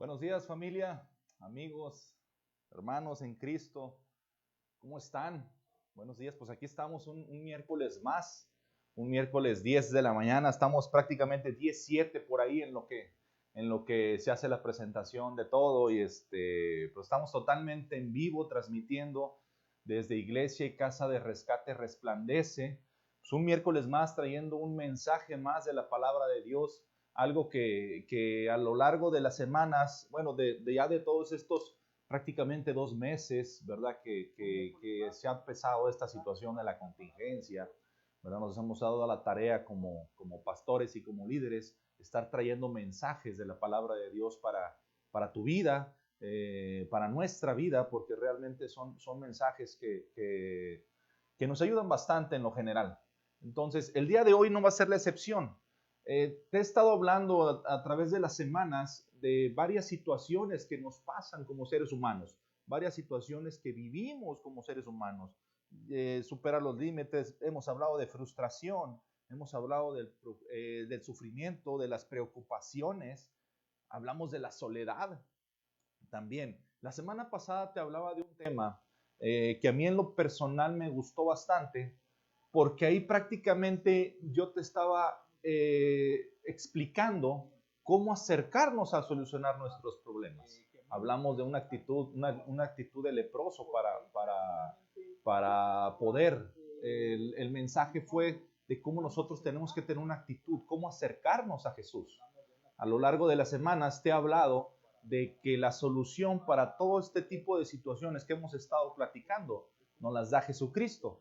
Buenos días, familia, amigos, hermanos en Cristo. ¿Cómo están? Buenos días, pues aquí estamos un miércoles más, un miércoles 10 de la mañana. Estamos prácticamente 17 por ahí en lo que se hace la presentación de todo y pues estamos totalmente en vivo transmitiendo desde Iglesia y Casa de Rescate Resplandece. Pues un miércoles más trayendo un mensaje más de la palabra de Dios. Algo que a lo largo de las semanas, bueno, ya de todos estos prácticamente 2 meses, ¿verdad? Que se ha empezado esta situación de la contingencia, ¿verdad? Nos hemos dado a la tarea como pastores y como líderes, estar trayendo mensajes de la palabra de Dios para tu vida, para nuestra vida, porque realmente son mensajes que nos ayudan bastante en lo general. Entonces, el día de hoy no va a ser la excepción. Te he estado hablando a través de las semanas de varias situaciones que nos pasan como seres humanos, varias situaciones que vivimos como seres humanos. Superar los límites, hemos hablado de frustración, hemos hablado del sufrimiento, de las preocupaciones, hablamos de la soledad también. La semana pasada te hablaba de un tema que a mí en lo personal me gustó bastante, porque ahí prácticamente yo te estaba explicando cómo acercarnos a solucionar nuestros problemas. Hablamos de una actitud de leproso para poder. El mensaje fue de cómo nosotros tenemos que tener una actitud, cómo acercarnos a Jesús. A lo largo de las semanas te he hablado de que la solución para todo este tipo de situaciones que hemos estado platicando nos las da Jesucristo.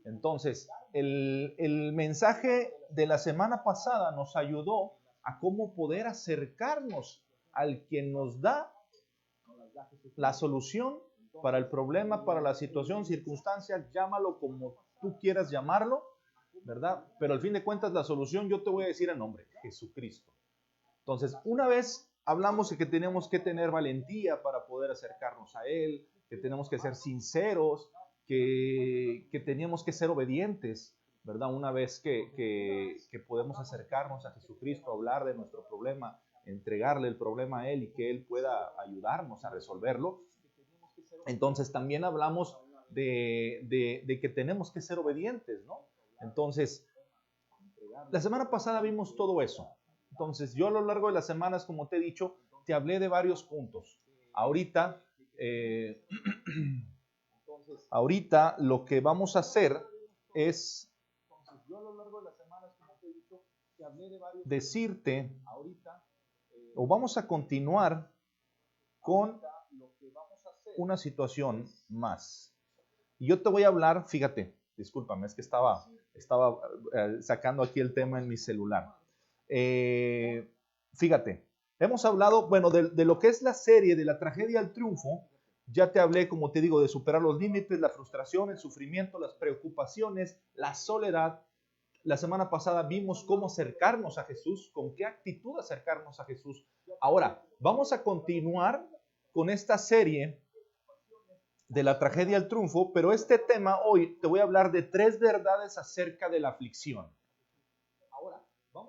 Entonces, el mensaje de la semana pasada nos ayudó a cómo poder acercarnos al quien nos da la solución para el problema, para la situación, circunstancia, llámalo como tú quieras llamarlo, ¿verdad? Pero al fin de cuentas la solución yo te voy a decir el nombre, Jesucristo. Entonces, una vez hablamos de que tenemos que tener valentía para poder acercarnos a Él, que tenemos que ser sinceros, que teníamos que ser obedientes, ¿verdad? Una vez que podemos acercarnos a Jesucristo, hablar de nuestro problema, entregarle el problema a Él y que Él pueda ayudarnos a resolverlo. Entonces también hablamos de que tenemos que ser obedientes, ¿no? Entonces, la semana pasada vimos todo eso. Entonces, yo a lo largo de las semanas, como te he dicho, te hablé de varios puntos. Ahorita lo que vamos a hacer es decirte, o vamos a continuar con una situación más. Y yo te voy a hablar, fíjate, discúlpame, es que estaba sacando aquí el tema en mi celular. Fíjate, hemos hablado, bueno, de lo que es la serie de la tragedia al triunfo. Ya te hablé, como te digo, de superar los límites, la frustración, el sufrimiento, las preocupaciones, la soledad. La semana pasada vimos cómo acercarnos a Jesús, con qué actitud acercarnos a Jesús. Ahora, vamos a continuar con esta serie de la tragedia al triunfo, pero este tema hoy te voy a hablar de 3 verdades acerca de la aflicción.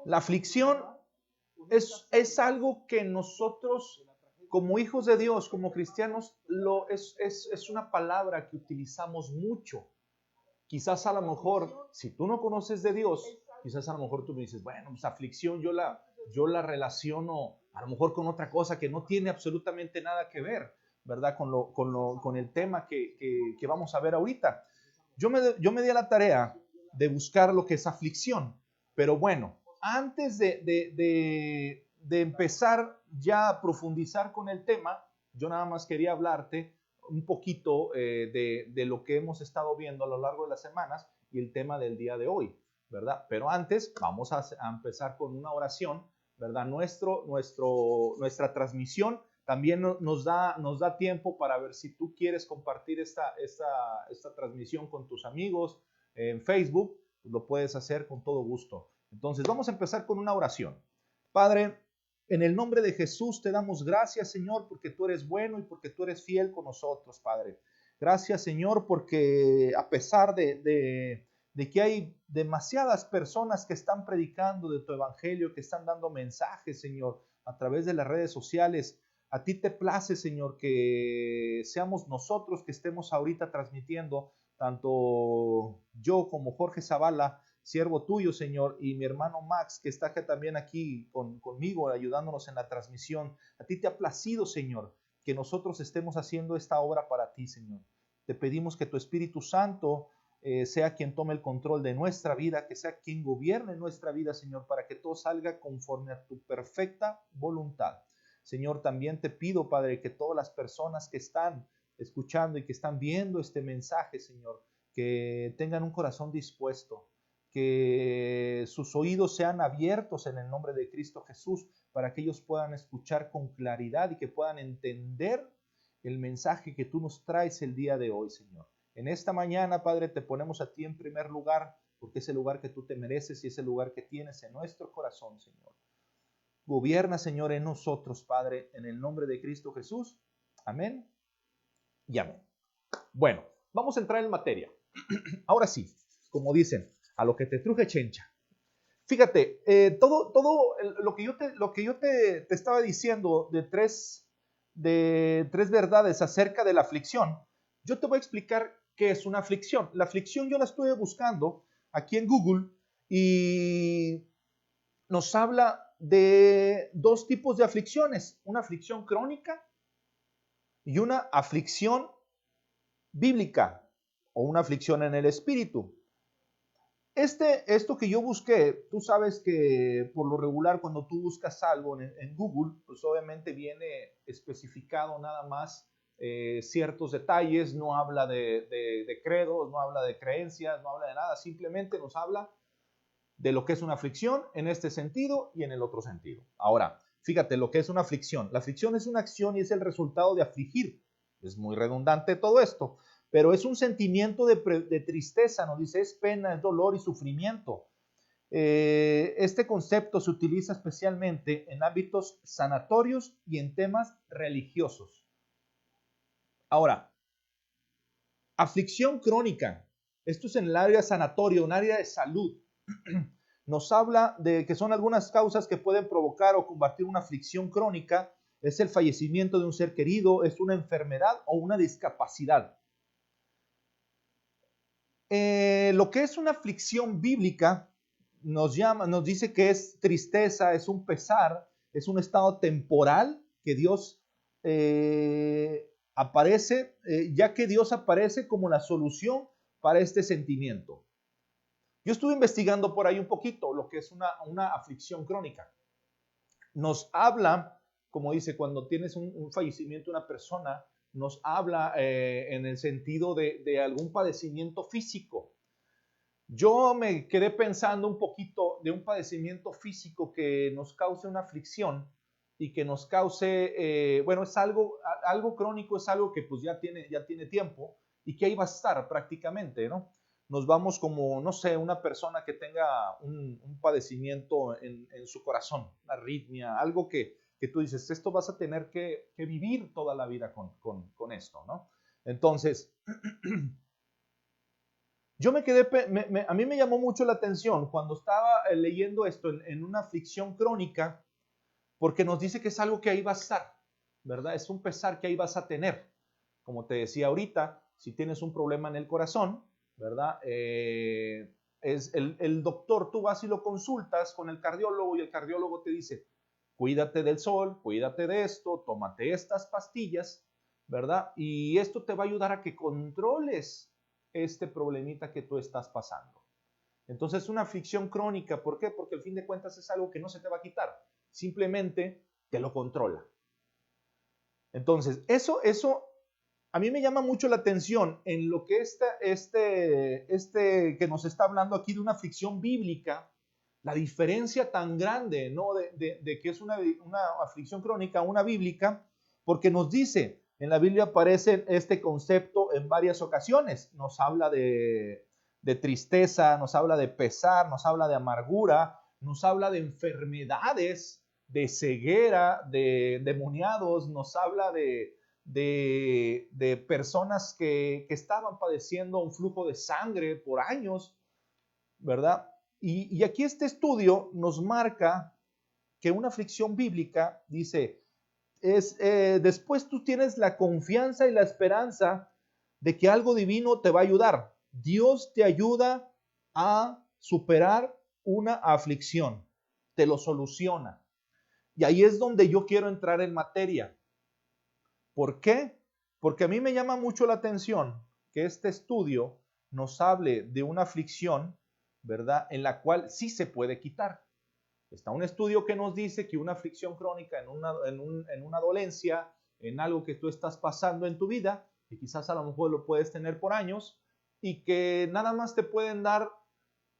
La aflicción es algo que nosotros, como hijos de Dios, como cristianos, es una palabra que utilizamos mucho. Quizás a lo mejor, si tú no conoces de Dios, quizás a lo mejor tú me dices, bueno, pues aflicción yo la relaciono a lo mejor con otra cosa que no tiene absolutamente nada que ver, ¿verdad? Con el tema que vamos a ver ahorita. Yo me di a la tarea de buscar lo que es aflicción, pero bueno, antes de empezar ya a profundizar con el tema, yo nada más quería hablarte un poquito de lo que hemos estado viendo a lo largo de las semanas y el tema del día de hoy, ¿verdad? Pero antes vamos a empezar con una oración, ¿verdad? Nuestra transmisión también nos da tiempo para ver si tú quieres compartir esta transmisión con tus amigos en Facebook, pues lo puedes hacer con todo gusto. Entonces vamos a empezar con una oración. Padre, en el nombre de Jesús te damos gracias, Señor, porque tú eres bueno y porque tú eres fiel con nosotros, Padre. Gracias, Señor, porque a pesar de que hay demasiadas personas que están predicando de tu evangelio, que están dando mensajes, Señor, a través de las redes sociales, A ti te place, Señor, que seamos nosotros que estemos ahorita transmitiendo, tanto yo como Jorge Zavala, siervo tuyo, Señor, y mi hermano Max, que está también aquí conmigo, ayudándonos en la transmisión. A ti te ha placido, Señor, que nosotros estemos haciendo esta obra para ti, Señor. Te pedimos que tu Espíritu Santo sea quien tome el control de nuestra vida, que sea quien gobierne nuestra vida, Señor, para que todo salga conforme a tu perfecta voluntad. Señor, también te pido, Padre, que todas las personas que están escuchando y que están viendo este mensaje, Señor, que tengan un corazón dispuesto, que sus oídos sean abiertos en el nombre de Cristo Jesús, para que ellos puedan escuchar con claridad y que puedan entender el mensaje que tú nos traes el día de hoy, Señor. En esta mañana, Padre, te ponemos a ti en primer lugar, porque es el lugar que tú te mereces y es el lugar que tienes en nuestro corazón, Señor. Gobierna, Señor, en nosotros, Padre, en el nombre de Cristo Jesús. Amén y amén. Bueno, vamos a entrar en materia. Ahora sí, como dicen, a lo que te truje chencha. Fíjate, todo lo que yo te estaba diciendo de tres verdades acerca de la aflicción, yo te voy a explicar qué es una aflicción. La aflicción yo la estuve buscando aquí en Google y nos habla de dos tipos de aflicciones, una aflicción crónica y una aflicción bíblica o una aflicción en el espíritu. Esto que yo busqué, tú sabes que por lo regular cuando tú buscas algo en Google, pues obviamente viene especificado nada más ciertos detalles, no habla de credos, no habla de creencias, no habla de nada, simplemente nos habla de lo que es una aflicción en este sentido y en el otro sentido. Ahora, fíjate lo que es una aflicción. La aflicción es una acción y es el resultado de afligir. Es muy redundante todo esto, pero es un sentimiento de tristeza, nos dice, es pena, es dolor y sufrimiento. Este concepto se utiliza especialmente en ámbitos sanatorios y en temas religiosos. Ahora, aflicción crónica. Esto es en el área sanatoria, un área de salud. Nos habla de que son algunas causas que pueden provocar o combatir una aflicción crónica. Es el fallecimiento de un ser querido, es una enfermedad o una discapacidad. Lo que es una aflicción bíblica nos dice que es tristeza, es un pesar, es un estado temporal que Dios aparece, ya que Dios aparece como la solución para este sentimiento. Yo estuve investigando por ahí un poquito lo que es una aflicción crónica. Nos habla, como dice, cuando tienes un fallecimiento de una persona, nos habla en el sentido de algún padecimiento físico. Yo me quedé pensando un poquito de un padecimiento físico que nos cause una aflicción y que nos cause, bueno, es algo crónico, es algo que pues ya tiene tiempo y que ahí va a estar prácticamente, ¿no? Nos vamos como, no sé, una persona que tenga un padecimiento en su corazón, una arritmia, algo que tú dices, esto vas a tener que vivir toda la vida con esto, ¿no? Entonces, yo me quedé, a mí me llamó mucho la atención cuando estaba leyendo esto en una aflicción crónica, porque nos dice que es algo que ahí va a estar, ¿verdad? Es un pesar que ahí vas a tener. Como te decía ahorita, si tienes un problema en el corazón, ¿verdad? Es el doctor, tú vas y lo consultas con el cardiólogo y el cardiólogo te dice, cuídate del sol, cuídate de esto, tómate estas pastillas, ¿verdad? Y esto te va a ayudar a que controles este problemita que tú estás pasando. Entonces, una aflicción crónica, ¿por qué? Porque al fin de cuentas es algo que no se te va a quitar, simplemente te lo controla. Entonces, eso a mí me llama mucho la atención en lo que que nos está hablando aquí de una aflicción bíblica, la diferencia tan grande, ¿no? De que es una aflicción crónica, una bíblica, porque nos dice, en la Biblia aparece este concepto en varias ocasiones, nos habla de tristeza, nos habla de pesar, nos habla de amargura, nos habla de enfermedades, de ceguera, de endemoniados, nos habla de personas que estaban padeciendo un flujo de sangre por años, ¿verdad? Y aquí este estudio nos marca que una aflicción bíblica dice, después tú tienes la confianza y la esperanza de que algo divino te va a ayudar. Dios te ayuda a superar una aflicción, te lo soluciona. Y ahí es donde yo quiero entrar en materia. ¿Por qué? Porque a mí me llama mucho la atención que este estudio nos hable de una aflicción, ¿verdad? En la cual sí se puede quitar. Está un estudio que nos dice que una aflicción crónica en una dolencia, en algo que tú estás pasando en tu vida, que quizás a lo mejor lo puedes tener por años, y que nada más te pueden dar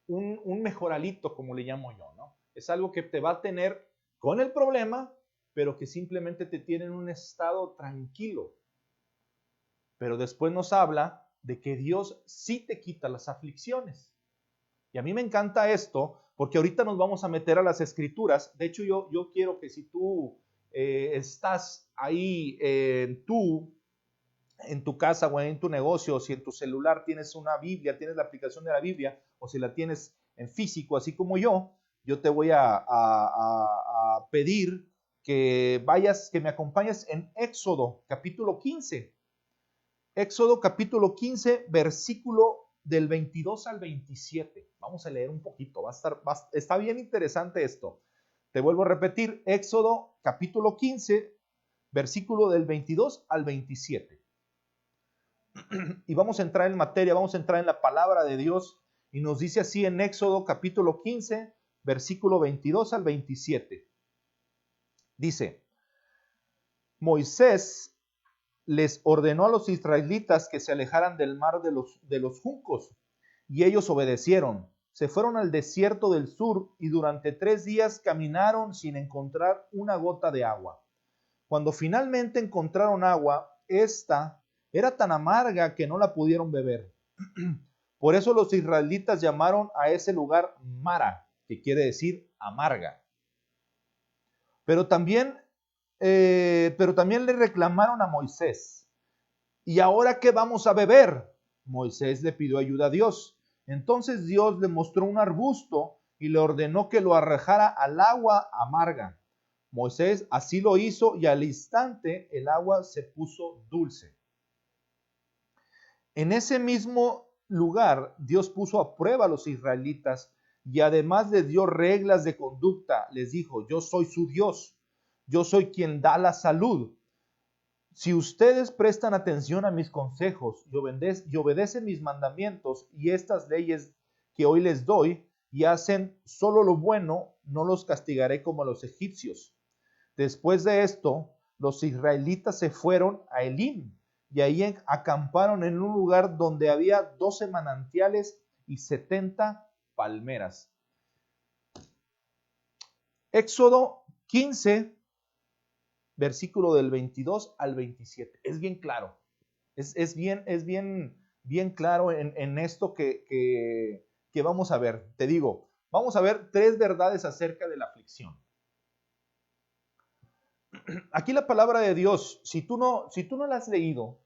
un mejoralito, como le llamo yo, ¿no? Es algo que te va a tener con el problema, pero que simplemente te tiene en un estado tranquilo. Pero después nos habla de que Dios sí te quita las aflicciones. Y a mí me encanta esto, porque ahorita nos vamos a meter a las escrituras. De hecho, yo quiero que si tú estás ahí en tu casa o en tu negocio, o si en tu celular tienes una Biblia, tienes la aplicación de la Biblia, o si la tienes en físico, así como yo te voy a pedir que vayas, que me acompañes en Éxodo capítulo 15. Éxodo capítulo 15, versículo del 22 al 27. Vamos a leer un poquito, está bien interesante esto. Te vuelvo a repetir, Éxodo capítulo 15, versículo del 22 al 27. Y vamos a entrar en materia, vamos a entrar en la palabra de Dios, y nos dice así en Éxodo capítulo 15, versículo 22 al 27. Dice, Moisés les ordenó a los israelitas que se alejaran del mar de los juncos, y ellos obedecieron. Se fueron al desierto del sur y durante 3 días caminaron sin encontrar una gota de agua. Cuando finalmente encontraron agua, esta era tan amarga que no la pudieron beber. Por eso los israelitas llamaron a ese lugar Mara, que quiere decir amarga. Pero también le reclamaron a Moisés. ¿Y ahora qué vamos a beber? Moisés le pidió ayuda a Dios. Entonces Dios le mostró un arbusto y le ordenó que lo arrojara al agua amarga. Moisés así lo hizo y al instante el agua se puso dulce. En ese mismo lugar Dios puso a prueba a los israelitas y además les dio reglas de conducta. Les dijo, yo soy su Dios, yo soy quien da la salud. Si ustedes prestan atención a mis consejos y obedecen mis mandamientos y estas leyes que hoy les doy y hacen solo lo bueno, no los castigaré como a los egipcios. Después de esto, los israelitas se fueron a Elim y ahí acamparon en un lugar donde había 12 manantiales y 70 palmeras. Éxodo 15, versículo del 22 al 27. Es bien claro. Es bien claro en esto que vamos a ver. Te digo, vamos a ver 3 verdades acerca de la aflicción. Aquí la palabra de Dios, si tú no la has leído,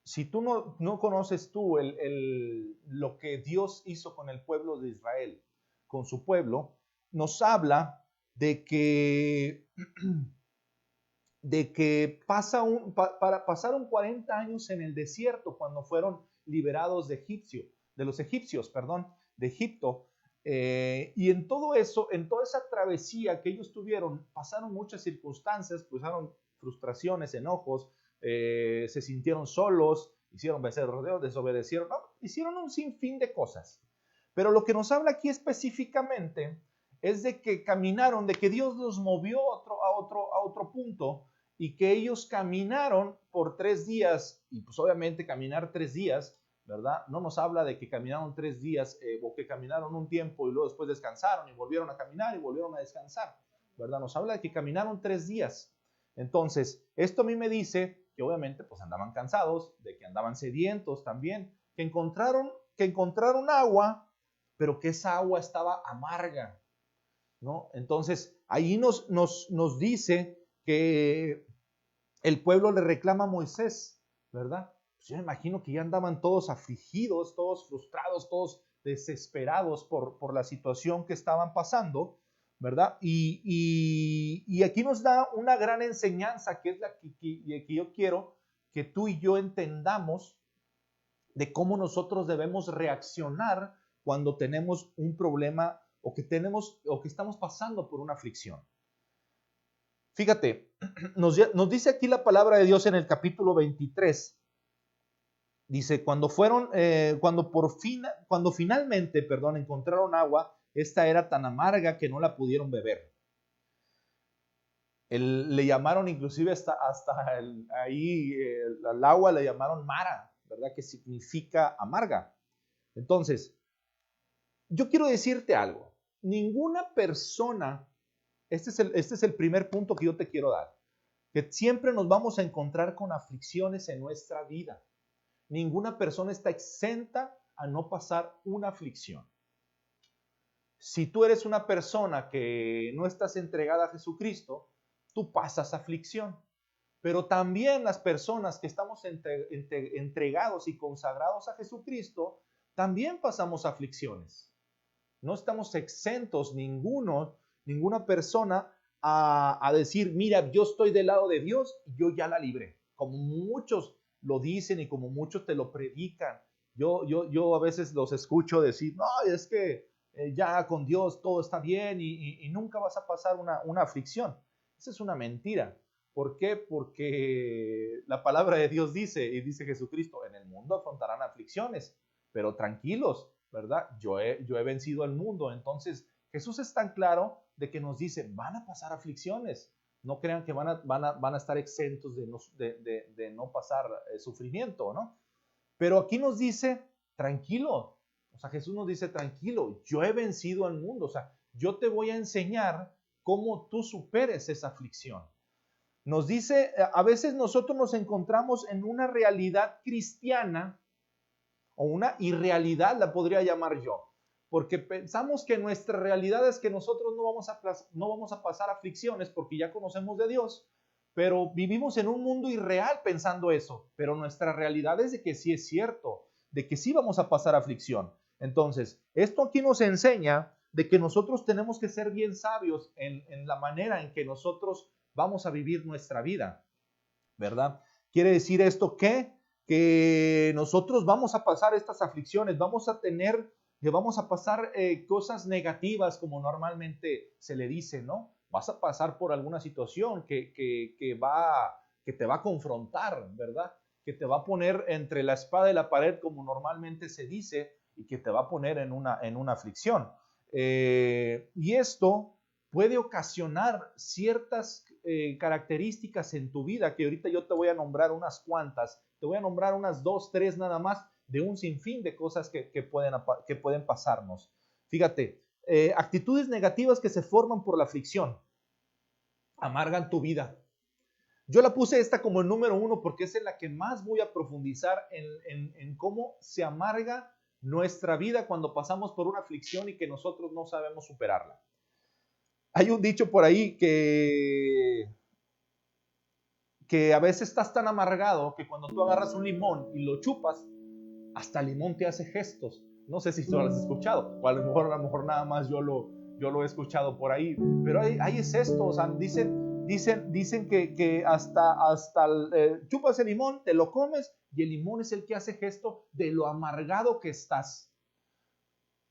si tú no conoces tú lo que Dios hizo con el pueblo de Israel, con su pueblo, nos habla de que pasaron 40 años en el desierto cuando fueron liberados de los egipcios, de Egipto. Y en todo eso, en toda esa travesía que ellos tuvieron, pasaron muchas circunstancias, pasaron frustraciones, enojos, se sintieron solos, hicieron becerros, desobedecieron, no, hicieron un sinfín de cosas. Pero lo que nos habla aquí específicamente es de que caminaron, de que Dios los movió a otro punto y que ellos caminaron por 3 días, y pues obviamente caminar 3 días, ¿verdad? No nos habla de que caminaron 3 días o que caminaron un tiempo y luego después descansaron y volvieron a caminar y volvieron a descansar, ¿verdad? Nos habla de que caminaron 3 días. Entonces, esto a mí me dice que obviamente pues andaban cansados, de que andaban sedientos también, que encontraron agua, pero que esa agua estaba amarga, ¿no? Entonces, ahí nos dice que el pueblo le reclama a Moisés, ¿verdad? Pues yo me imagino que ya andaban todos afligidos, todos frustrados, todos desesperados por la situación que estaban pasando, ¿verdad? Y aquí nos da una gran enseñanza, que es la que yo quiero que tú y yo entendamos de cómo nosotros debemos reaccionar cuando tenemos un problema o que estamos pasando por una aflicción. Fíjate, nos dice aquí la palabra de Dios en el capítulo 23. Dice, cuando finalmente, encontraron agua, esta era tan amarga que no la pudieron beber. Le llamaron inclusive al agua le llamaron Mara, ¿verdad? Que significa amarga. Entonces, yo quiero decirte algo. Ninguna persona, este es el primer punto que yo te quiero dar, que siempre nos vamos a encontrar con aflicciones en nuestra vida. Ninguna persona está exenta a no pasar una aflicción. Si tú eres una persona que no estás entregada a Jesucristo, tú pasas aflicción. Pero también las personas que estamos entregados y consagrados a Jesucristo, también pasamos aflicciones. No estamos exentos ninguna persona a decir, mira, yo estoy del lado de Dios y yo ya la libré. Como muchos lo dicen y como muchos te lo predican. Yo a veces los escucho decir, no, es que ya con Dios todo está bien y nunca vas a pasar una aflicción. Esa es una mentira. ¿Por qué? Porque la palabra de Dios dice, y dice Jesucristo, en el mundo afrontarán aflicciones, pero tranquilos, ¿verdad? Yo he vencido al mundo. Entonces, Jesús es tan claro de que nos dice, van a pasar aflicciones. No crean que van a estar exentos de no pasar sufrimiento, ¿no? Pero aquí nos dice, tranquilo. O sea, Jesús nos dice, tranquilo, yo he vencido al mundo. O sea, yo te voy a enseñar cómo tú superes esa aflicción. Nos dice, a veces nosotros nos encontramos en una realidad cristiana o una irrealidad, la podría llamar yo, porque pensamos que nuestra realidad es que nosotros no vamos a pasar aflicciones porque ya conocemos de Dios, pero vivimos en un mundo irreal pensando eso, pero nuestra realidad es de que sí es cierto, de que sí vamos a pasar aflicción. Entonces, esto aquí nos enseña de que nosotros tenemos que ser bien sabios en la manera en que nosotros vamos a vivir nuestra vida, ¿verdad? Quiere decir esto que nosotros vamos a pasar estas aflicciones, vamos a pasar cosas negativas como normalmente se le dice, ¿no? Vas a pasar por alguna situación que te va a confrontar, ¿verdad? Que te va a poner entre la espada y la pared como normalmente se dice y que te va a poner en una aflicción. Y esto puede ocasionar ciertas características en tu vida, que ahorita yo te voy a nombrar unas cuantas, te voy a nombrar unas 2, 3 nada más, de un sinfín de cosas que pueden pasarnos. Fíjate, actitudes negativas que se forman por la aflicción, amargan tu vida. Yo la puse esta como el número 1 porque es en la que más voy a profundizar en cómo se amarga nuestra vida cuando pasamos por una aflicción y que nosotros no sabemos superarla. Hay un dicho por ahí que a veces estás tan amargado que cuando tú agarras un limón y lo chupas, hasta el limón te hace gestos. No sé si tú lo has escuchado, o a lo mejor nada más yo lo he escuchado por ahí, pero ahí es esto, o sea, dicen que hasta chupas el limón, te lo comes y el limón es el que hace gesto de lo amargado que estás.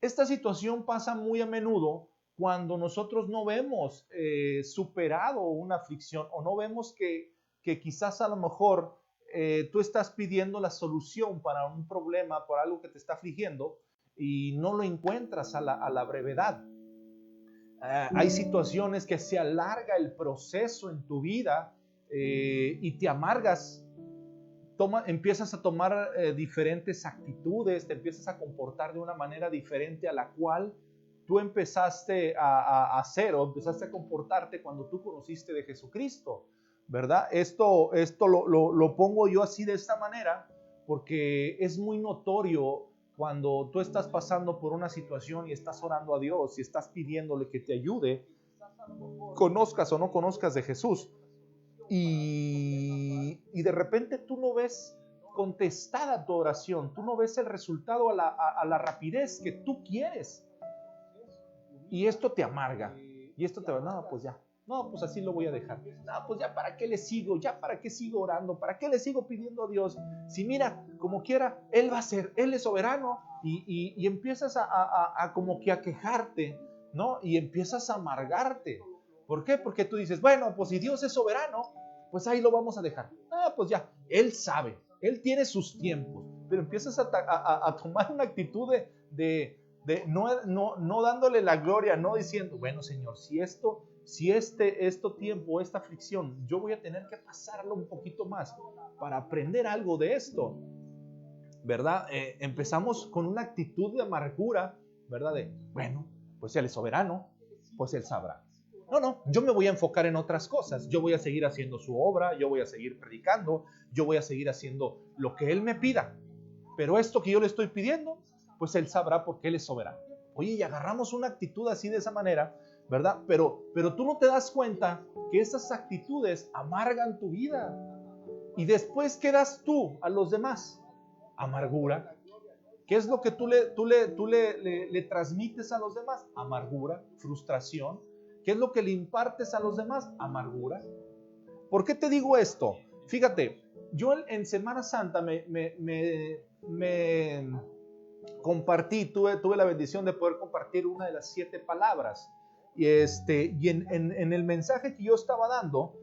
Esta situación pasa muy a menudo cuando nosotros no vemos superado una aflicción o no vemos que quizás a lo mejor tú estás pidiendo la solución para un problema, por algo que te está afligiendo y no lo encuentras a la brevedad. Hay situaciones que se alarga el proceso en tu vida y te amargas. Empiezas a tomar diferentes actitudes, te empiezas a comportar de una manera diferente a la cual tú empezaste a hacer o empezaste a comportarte cuando tú conociste de Jesucristo, ¿verdad? Esto lo pongo yo así de esta manera porque es muy notorio cuando tú estás pasando por una situación y estás orando a Dios y estás pidiéndole que te ayude, conozcas o no conozcas de Jesús. Y de repente tú no ves contestada tu oración, tú no ves el resultado a la rapidez que tú quieres. Y esto te amarga. Y esto te va, no, pues ya, no, pues así lo voy a dejar. No, pues ya, ¿para qué le sigo? Ya, ¿para qué sigo orando? ¿Para qué le sigo pidiendo a Dios? Si mira, como quiera, Él va a ser, Él es soberano. Y empiezas a como que a quejarte, ¿no? Y empiezas a amargarte. ¿Por qué? Porque tú dices, bueno, pues si Dios es soberano, pues ahí lo vamos a dejar. Ah, pues ya, Él sabe, Él tiene sus tiempos. Pero empiezas a tomar una actitud de no dándole la gloria, no diciendo, bueno, Señor, si este tiempo, esta aflicción, yo voy a tener que pasarlo un poquito más para aprender algo de esto, ¿verdad? Empezamos con una actitud de amargura, ¿verdad? De, bueno, pues Él es soberano, pues Él sabrá. No, yo me voy a enfocar en otras cosas. Yo voy a seguir haciendo su obra, yo voy a seguir predicando, yo voy a seguir haciendo lo que Él me pida. Pero esto que yo le estoy pidiendo, pues Él sabrá porque Él es soberano. Oye, y agarramos una actitud así de esa manera, ¿verdad? Pero tú no te das cuenta que esas actitudes amargan tu vida. Y después quedas tú a los demás. Amargura. ¿Qué es lo que tú le transmites a los demás? Amargura, frustración. ¿Qué es lo que le impartes a los demás? Amargura. ¿Por qué te digo esto? Fíjate, yo en Semana Santa me compartí, tuve la bendición de poder compartir una de las 7 palabras. Y en el mensaje que yo estaba dando,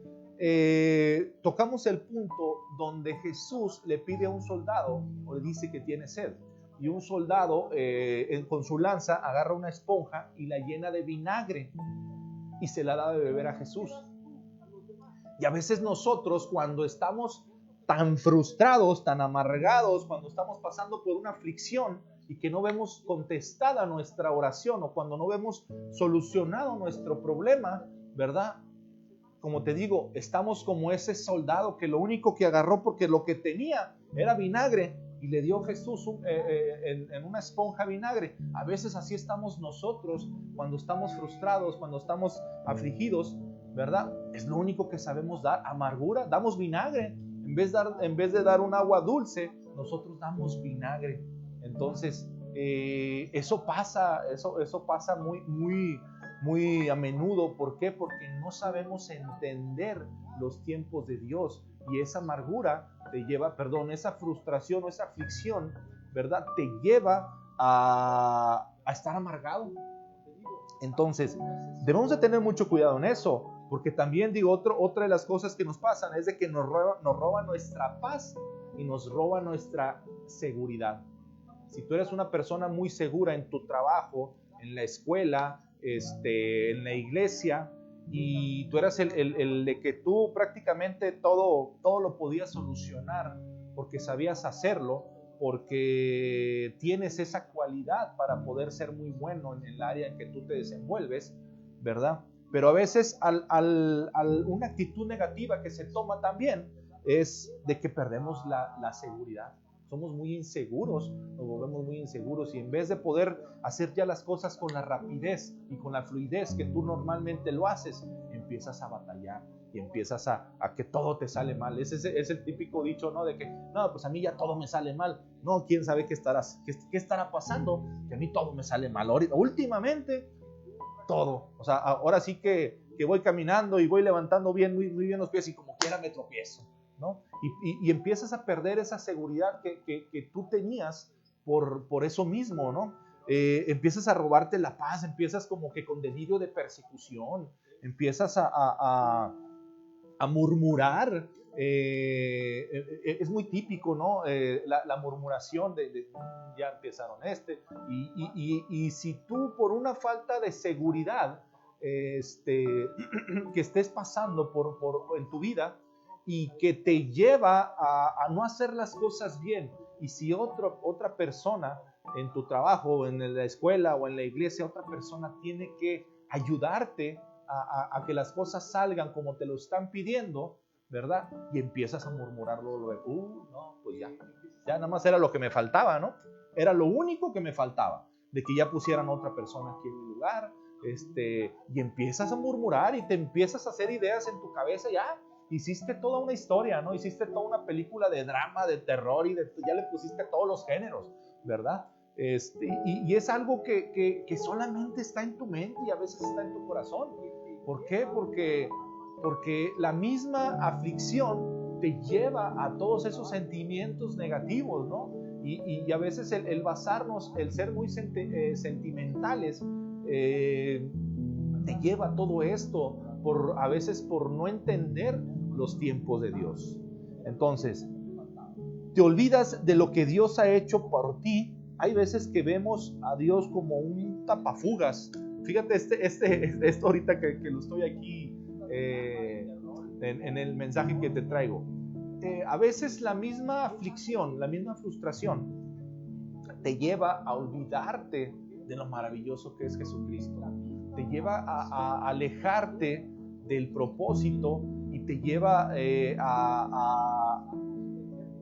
tocamos el punto donde Jesús le pide a un soldado, o le dice que tiene sed. Y un soldado con su lanza agarra una esponja y la llena de vinagre y se la da de beber a Jesús. Y a veces nosotros, cuando estamos tan frustrados, tan amargados, cuando estamos pasando por una aflicción y que no vemos contestada nuestra oración, o cuando no vemos solucionado nuestro problema, ¿verdad? Como te digo, estamos como ese soldado que lo único que agarró, porque lo que tenía era vinagre, y le dio Jesús en una esponja vinagre. A veces así estamos nosotros cuando estamos frustrados, cuando estamos afligidos, ¿verdad? Es lo único que sabemos dar, amargura, damos vinagre. En vez de dar un agua dulce, nosotros damos vinagre. Entonces, eso pasa muy a menudo. ¿Por qué? Porque no sabemos entender los tiempos de Dios, y esa amargura te lleva, esa frustración o esa aflicción, ¿verdad? Te lleva a estar amargado. Entonces, debemos de tener mucho cuidado en eso, porque también digo, otra de las cosas que nos pasan es de que nos roba nuestra paz y nos roba nuestra seguridad. Si tú eres una persona muy segura en tu trabajo, en la escuela, en la iglesia, y tú eras el de que tú prácticamente todo lo podías solucionar porque sabías hacerlo, porque tienes esa cualidad para poder ser muy bueno en el área en que tú te desenvuelves, ¿verdad? Pero a veces una actitud negativa que se toma también es de que perdemos la seguridad. Somos muy inseguros, nos volvemos muy inseguros, y en vez de poder hacer ya las cosas con la rapidez y con la fluidez que tú normalmente lo haces, empiezas a batallar y empiezas a que todo te sale mal. Ese es el típico dicho, ¿no? De que, no, pues a mí ya todo me sale mal. No, quién sabe qué estará pasando, que a mí todo me sale mal. Últimamente, todo. O sea, ahora sí que voy caminando y voy levantando muy bien los pies, y como quiera me tropiezo, ¿no? Y empiezas a perder esa seguridad que tú tenías por eso mismo, ¿no? Empiezas a robarte la paz, empiezas como que con delirio de persecución, empiezas a murmurar. Es muy típico, ¿no? La murmuración de ya empezaron y si tú por una falta de seguridad que estés pasando en tu vida, y que te lleva a no hacer las cosas bien, y si otra persona en tu trabajo, en la escuela o en la iglesia, otra persona tiene que ayudarte a que las cosas salgan como te lo están pidiendo, ¿verdad? Y empiezas a murmurarlo luego, no, pues ya nada más era lo que me faltaba, ¿no? Era lo único que me faltaba, de que ya pusieran otra persona aquí en mi lugar, y empiezas a murmurar y te empiezas a hacer ideas en tu cabeza. Ya hiciste toda una historia, ¿no? Hiciste toda una película de drama, de terror, y ya le pusiste todos los géneros, ¿verdad? Y es algo que solamente está en tu mente y a veces está en tu corazón. ¿Por qué? Porque la misma aflicción te lleva a todos esos sentimientos negativos, ¿no? Y a veces el basarnos, el ser muy sentimentales, te lleva a todo esto, a veces por no entender los tiempos de Dios. Entonces, te olvidas de lo que Dios ha hecho por ti. Hay veces que vemos a Dios como un tapafugas. Fíjate, esto ahorita que lo estoy aquí en el mensaje que te traigo. A veces la misma aflicción, la misma frustración te lleva a olvidarte de lo maravilloso que es Jesucristo. Te lleva a alejarte del propósito y te lleva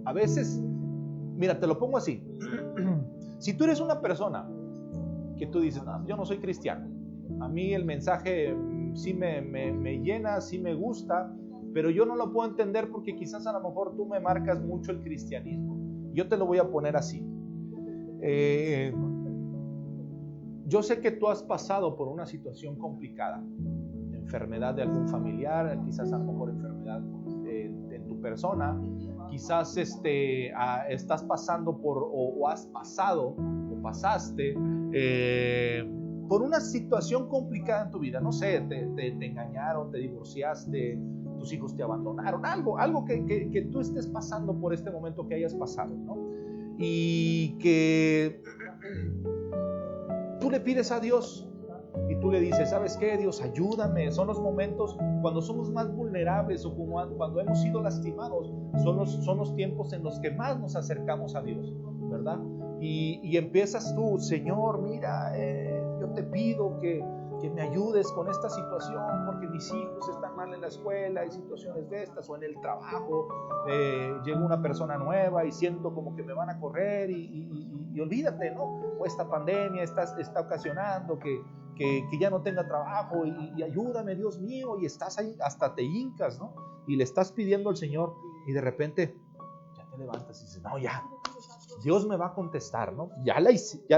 a veces, mira, te lo pongo así. Si tú eres una persona que tú dices, no, yo no soy cristiano, a mí el mensaje sí me llena, sí me gusta, pero yo no lo puedo entender porque quizás a lo mejor tú me marcas mucho el cristianismo. Yo te lo voy a poner así. Yo sé que tú has pasado por una situación complicada, enfermedad de algún familiar, quizás a lo mejor enfermedad en tu persona, quizás estás pasando por o has pasado o pasaste por una situación complicada en tu vida. No sé, te engañaron, te divorciaste, tus hijos te abandonaron, algo que tú estés pasando por este momento que hayas pasado, ¿no? Y que tú le pides a Dios y tú le dices, ¿sabes qué? Dios, ayúdame. Son los momentos cuando somos más vulnerables o cuando hemos sido lastimados, son los tiempos en los que más nos acercamos a Dios, ¿verdad? Y empiezas tú, Señor, mira, yo te pido que me ayudes con esta situación porque mis hijos están mal en la escuela, hay situaciones de estas, o en el trabajo, llega una persona nueva y siento como que me van a correr y olvídate, ¿no? O esta pandemia está ocasionando que ya no tenga trabajo y ayúdame, Dios mío, y estás ahí, hasta te hincas, ¿no? Y le estás pidiendo al Señor y de repente ya te levantas y dices, no, ya, Dios me va a contestar, ¿no? Ya la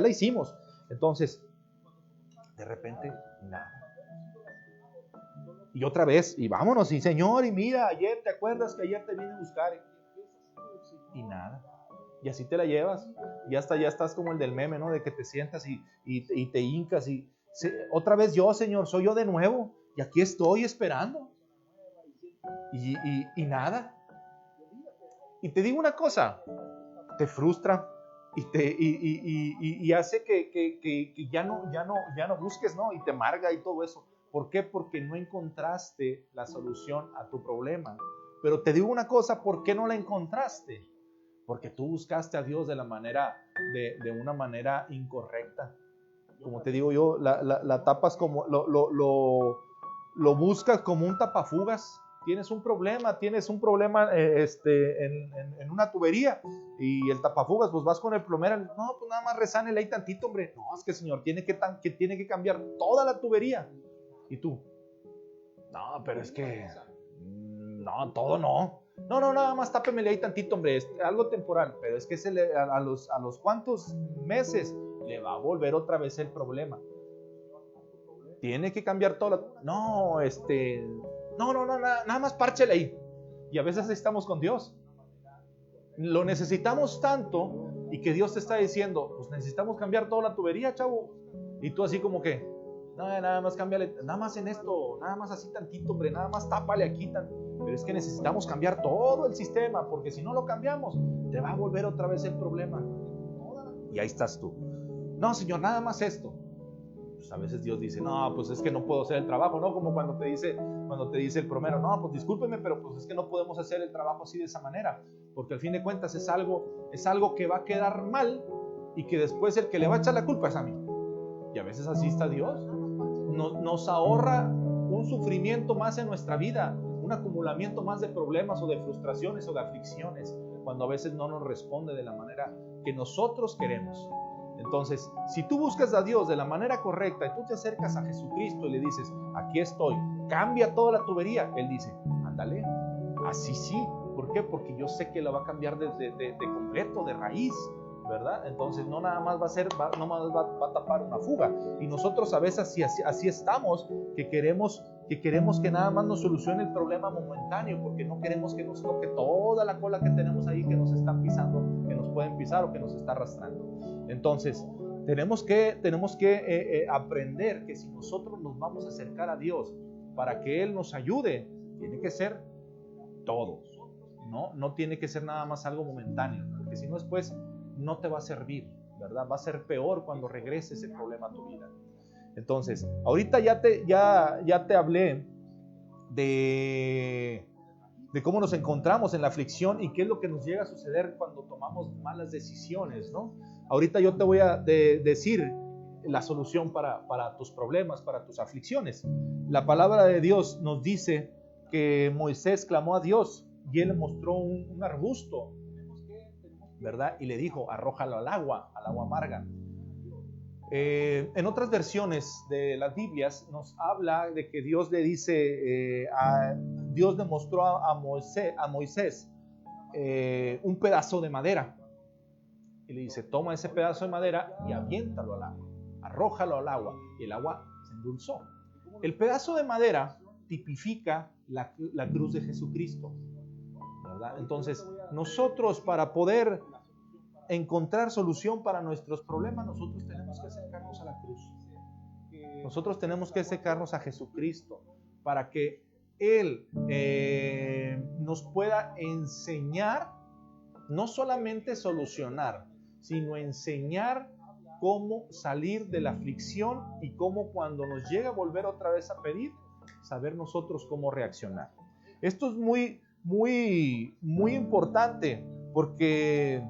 hicimos. Entonces, de repente, nada. Y otra vez, y vámonos, y Señor, y mira, ayer, ¿te acuerdas que ayer te vine a buscar? Y nada. Y así te la llevas. Y hasta ya estás como el del meme, ¿no? De que te sientas y te hincas y otra vez yo, Señor, soy yo de nuevo. Y aquí estoy esperando. Y nada. Y te digo una cosa, te frustra y hace que ya no busques, ¿no? Y te amarga y todo eso. ¿Por qué? Porque no encontraste la solución a tu problema. Pero te digo una cosa, ¿por qué no la encontraste? Porque tú buscaste a Dios de una manera incorrecta. Como te digo yo, la tapas como, lo buscas como un tapafugas. Tienes un problema en una tubería y el tapafugas, pues vas con el plomero, no, pues nada más resánele ahí tantito, hombre. No, es que Señor, tiene que cambiar toda la tubería. Y tú, no, pero es que, no, todo no. No, nada más tápemele ahí tantito, hombre, es algo temporal, pero es que a los cuantos meses le va a volver otra vez el problema. Tiene que cambiar todo. No, nada más párchele ahí. Y a veces estamos con Dios. Lo necesitamos tanto y que Dios te está diciendo, pues necesitamos cambiar toda la tubería, chavo. Y tú así como que, no, nada más cámbiale, nada más en esto, nada más así tantito, hombre, nada más tápale aquí. Pero es que necesitamos cambiar todo el sistema, porque si no lo cambiamos, te va a volver otra vez el problema. Y ahí estás tú. No, Señor, nada más esto. Pues a veces Dios dice, no, pues es que no puedo hacer el trabajo, ¿no? Como cuando te dice el plomero, no, pues discúlpeme, pero pues es que no podemos hacer el trabajo así de esa manera, porque al fin de cuentas es algo que va a quedar mal y que después el que le va a echar la culpa es a mí. Y a veces así está Dios. Nos ahorra un sufrimiento más en nuestra vida, un acumulamiento más de problemas o de frustraciones o de aflicciones, cuando a veces no nos responde de la manera que nosotros queremos. Entonces, si tú buscas a Dios de la manera correcta y tú te acercas a Jesucristo y le dices, aquí estoy, cambia toda la tubería, Él dice, ándale, así sí. ¿Por qué? Porque yo sé que la va a cambiar de completo, de raíz. ¿verdad? Entonces no nada más va a tapar una fuga. Y nosotros a veces así estamos, que queremos que nada más nos solucione el problema momentáneo, porque no queremos que nos toque toda la cola que tenemos ahí, que nos están pisando, que nos pueden pisar o que nos está arrastrando. Entonces tenemos que aprender que si nosotros nos vamos a acercar a Dios para que Él nos ayude, tiene que ser todo, no tiene que ser nada más algo momentáneo, porque si no después no te va a servir, ¿verdad? Va a ser peor cuando regrese ese problema a tu vida. Entonces, ahorita ya te hablé de cómo nos encontramos en la aflicción y qué es lo que nos llega a suceder cuando tomamos malas decisiones, ¿no? Ahorita yo te voy a decir la solución para tus problemas, para tus aflicciones. La palabra de Dios nos dice que Moisés clamó a Dios y él le mostró un arbusto, ¿verdad? Y le dijo, arrójalo al agua amarga. En otras versiones de las Biblias nos habla de que Dios le dice, Dios le mostró a Moisés un pedazo de madera y le dice, toma ese pedazo de madera y aviéntalo al agua, arrójalo al agua, y el agua se endulzó. El pedazo de madera tipifica la cruz de Jesucristo, ¿verdad? Entonces nosotros, para poder encontrar solución para nuestros problemas, nosotros tenemos que acercarnos a la cruz. Nosotros tenemos que acercarnos a Jesucristo para que Él nos pueda enseñar, no solamente solucionar, sino enseñar cómo salir de la aflicción y cómo, cuando nos llega a volver otra vez a pedir, saber nosotros cómo reaccionar. Esto es muy, muy, muy importante, porque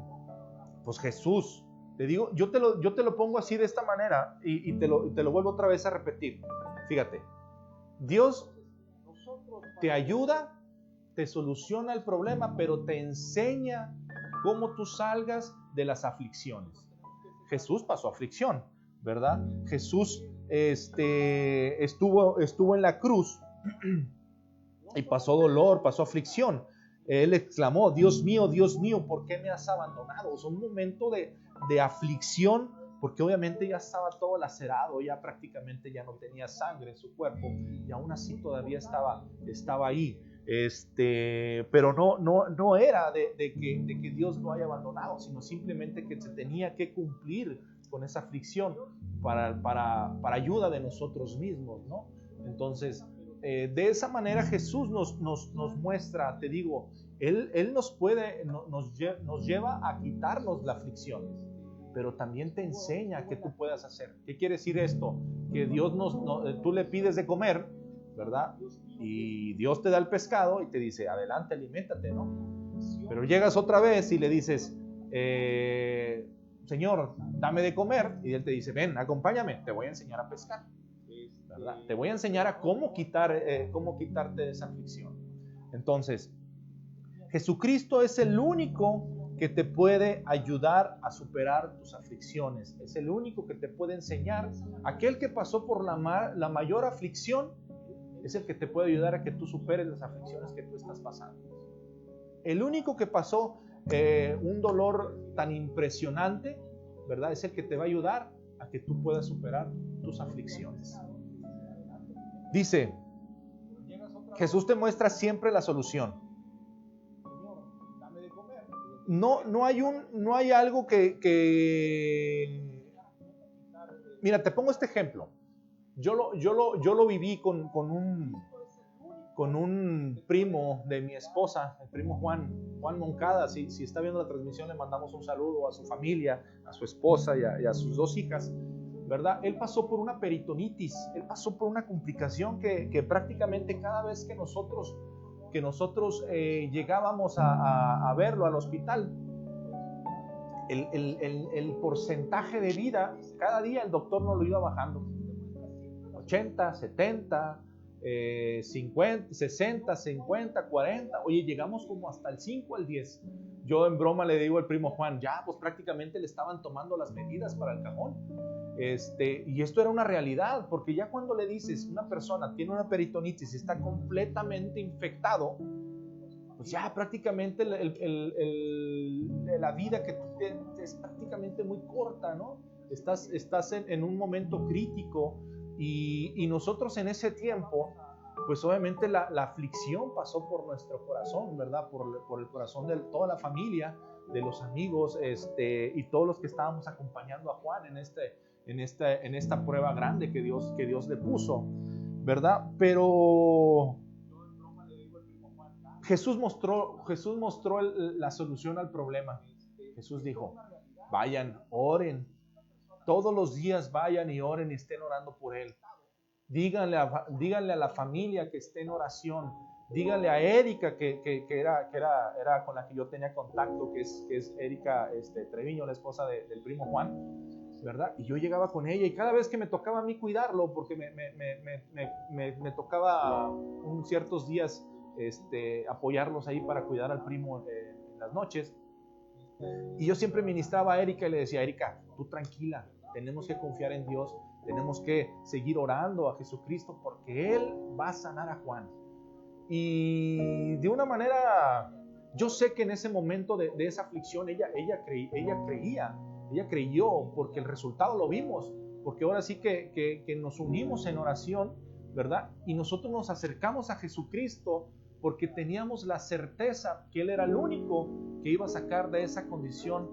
pues Jesús, te digo, yo te lo pongo así de esta manera y te lo vuelvo otra vez a repetir. Fíjate, Dios te ayuda, te soluciona el problema, pero te enseña cómo tú salgas de las aflicciones. Jesús pasó aflicción, ¿verdad? Jesús estuvo en la cruz y pasó dolor, pasó aflicción. Él exclamó, Dios mío, ¿por qué me has abandonado? Es un momento de aflicción, porque obviamente ya estaba todo lacerado, ya prácticamente ya no tenía sangre en su cuerpo, y aún así todavía estaba ahí. Pero no era de que Dios lo haya abandonado, sino simplemente que se tenía que cumplir con esa aflicción para ayuda de nosotros mismos, ¿no? Entonces, de esa manera Jesús nos muestra, te digo, Él nos lleva a quitarnos la aflicción, pero también te enseña qué tú puedas hacer. ¿Qué quiere decir esto? Que Dios tú le pides de comer, ¿verdad? Y Dios te da el pescado y te dice, adelante, aliméntate, ¿no? Pero llegas otra vez y le dices, Señor, dame de comer, y Él te dice, ven, acompáñame, te voy a enseñar a pescar, ¿verdad? Te voy a enseñar a cómo quitarte de esa aflicción. Entonces, Jesucristo es el único que te puede ayudar a superar tus aflicciones. Es el único que te puede enseñar. Aquel que pasó por la mayor aflicción es el que te puede ayudar a que tú superes las aflicciones que tú estás pasando. El único que pasó un dolor tan impresionante, ¿verdad? Es el que te va a ayudar a que tú puedas superar tus aflicciones. Dice, Jesús te muestra siempre la solución. No hay algo que... Mira, te pongo este ejemplo. Yo lo viví con un primo de mi esposa, el primo Juan Moncada. Si está viendo la transmisión, le mandamos un saludo a su familia, a su esposa y a sus 2 hijas, ¿verdad? Él pasó por una peritonitis, él pasó por una complicación que prácticamente cada vez que nosotros llegábamos a verlo al hospital, el porcentaje de vida, cada día el doctor nos lo iba bajando. 80, 70, 50, 60, 50, 40. Oye, llegamos como hasta el 5 al 10. Yo en broma le digo al primo Juan, ya pues prácticamente le estaban tomando las medidas para el cajón. Y esto era una realidad, porque ya cuando le dices, una persona tiene una peritonitis y está completamente infectado, pues ya prácticamente la vida que tú es prácticamente muy corta, ¿no? Estás en un momento crítico y nosotros en ese tiempo, pues obviamente la aflicción pasó por nuestro corazón, ¿verdad? Por el corazón de toda la familia, de los amigos, y todos los que estábamos acompañando a Juan en esta prueba grande que Dios le puso, ¿verdad? Pero Jesús mostró la solución al problema. Jesús dijo, vayan, oren. Todos los días vayan y oren y estén orando por él. Díganle a la familia que esté en oración. Díganle a Erika, que era con la que yo tenía contacto, que es Erika Treviño, la esposa del primo Juan, ¿verdad? Y yo llegaba con ella y cada vez que me tocaba a mí cuidarlo, porque me tocaba ciertos días apoyarlos ahí para cuidar al primo en las noches. Y yo siempre ministraba a Erika y le decía, Erika, tú tranquila, tenemos que confiar en Dios, tenemos que seguir orando a Jesucristo porque Él va a sanar a Juan. Y de una manera, yo sé que en ese momento de esa aflicción ella creyó, porque el resultado lo vimos, porque ahora sí que nos unimos en oración, ¿verdad? Y nosotros nos acercamos a Jesucristo porque teníamos la certeza que Él era el único que iba a sacar de esa condición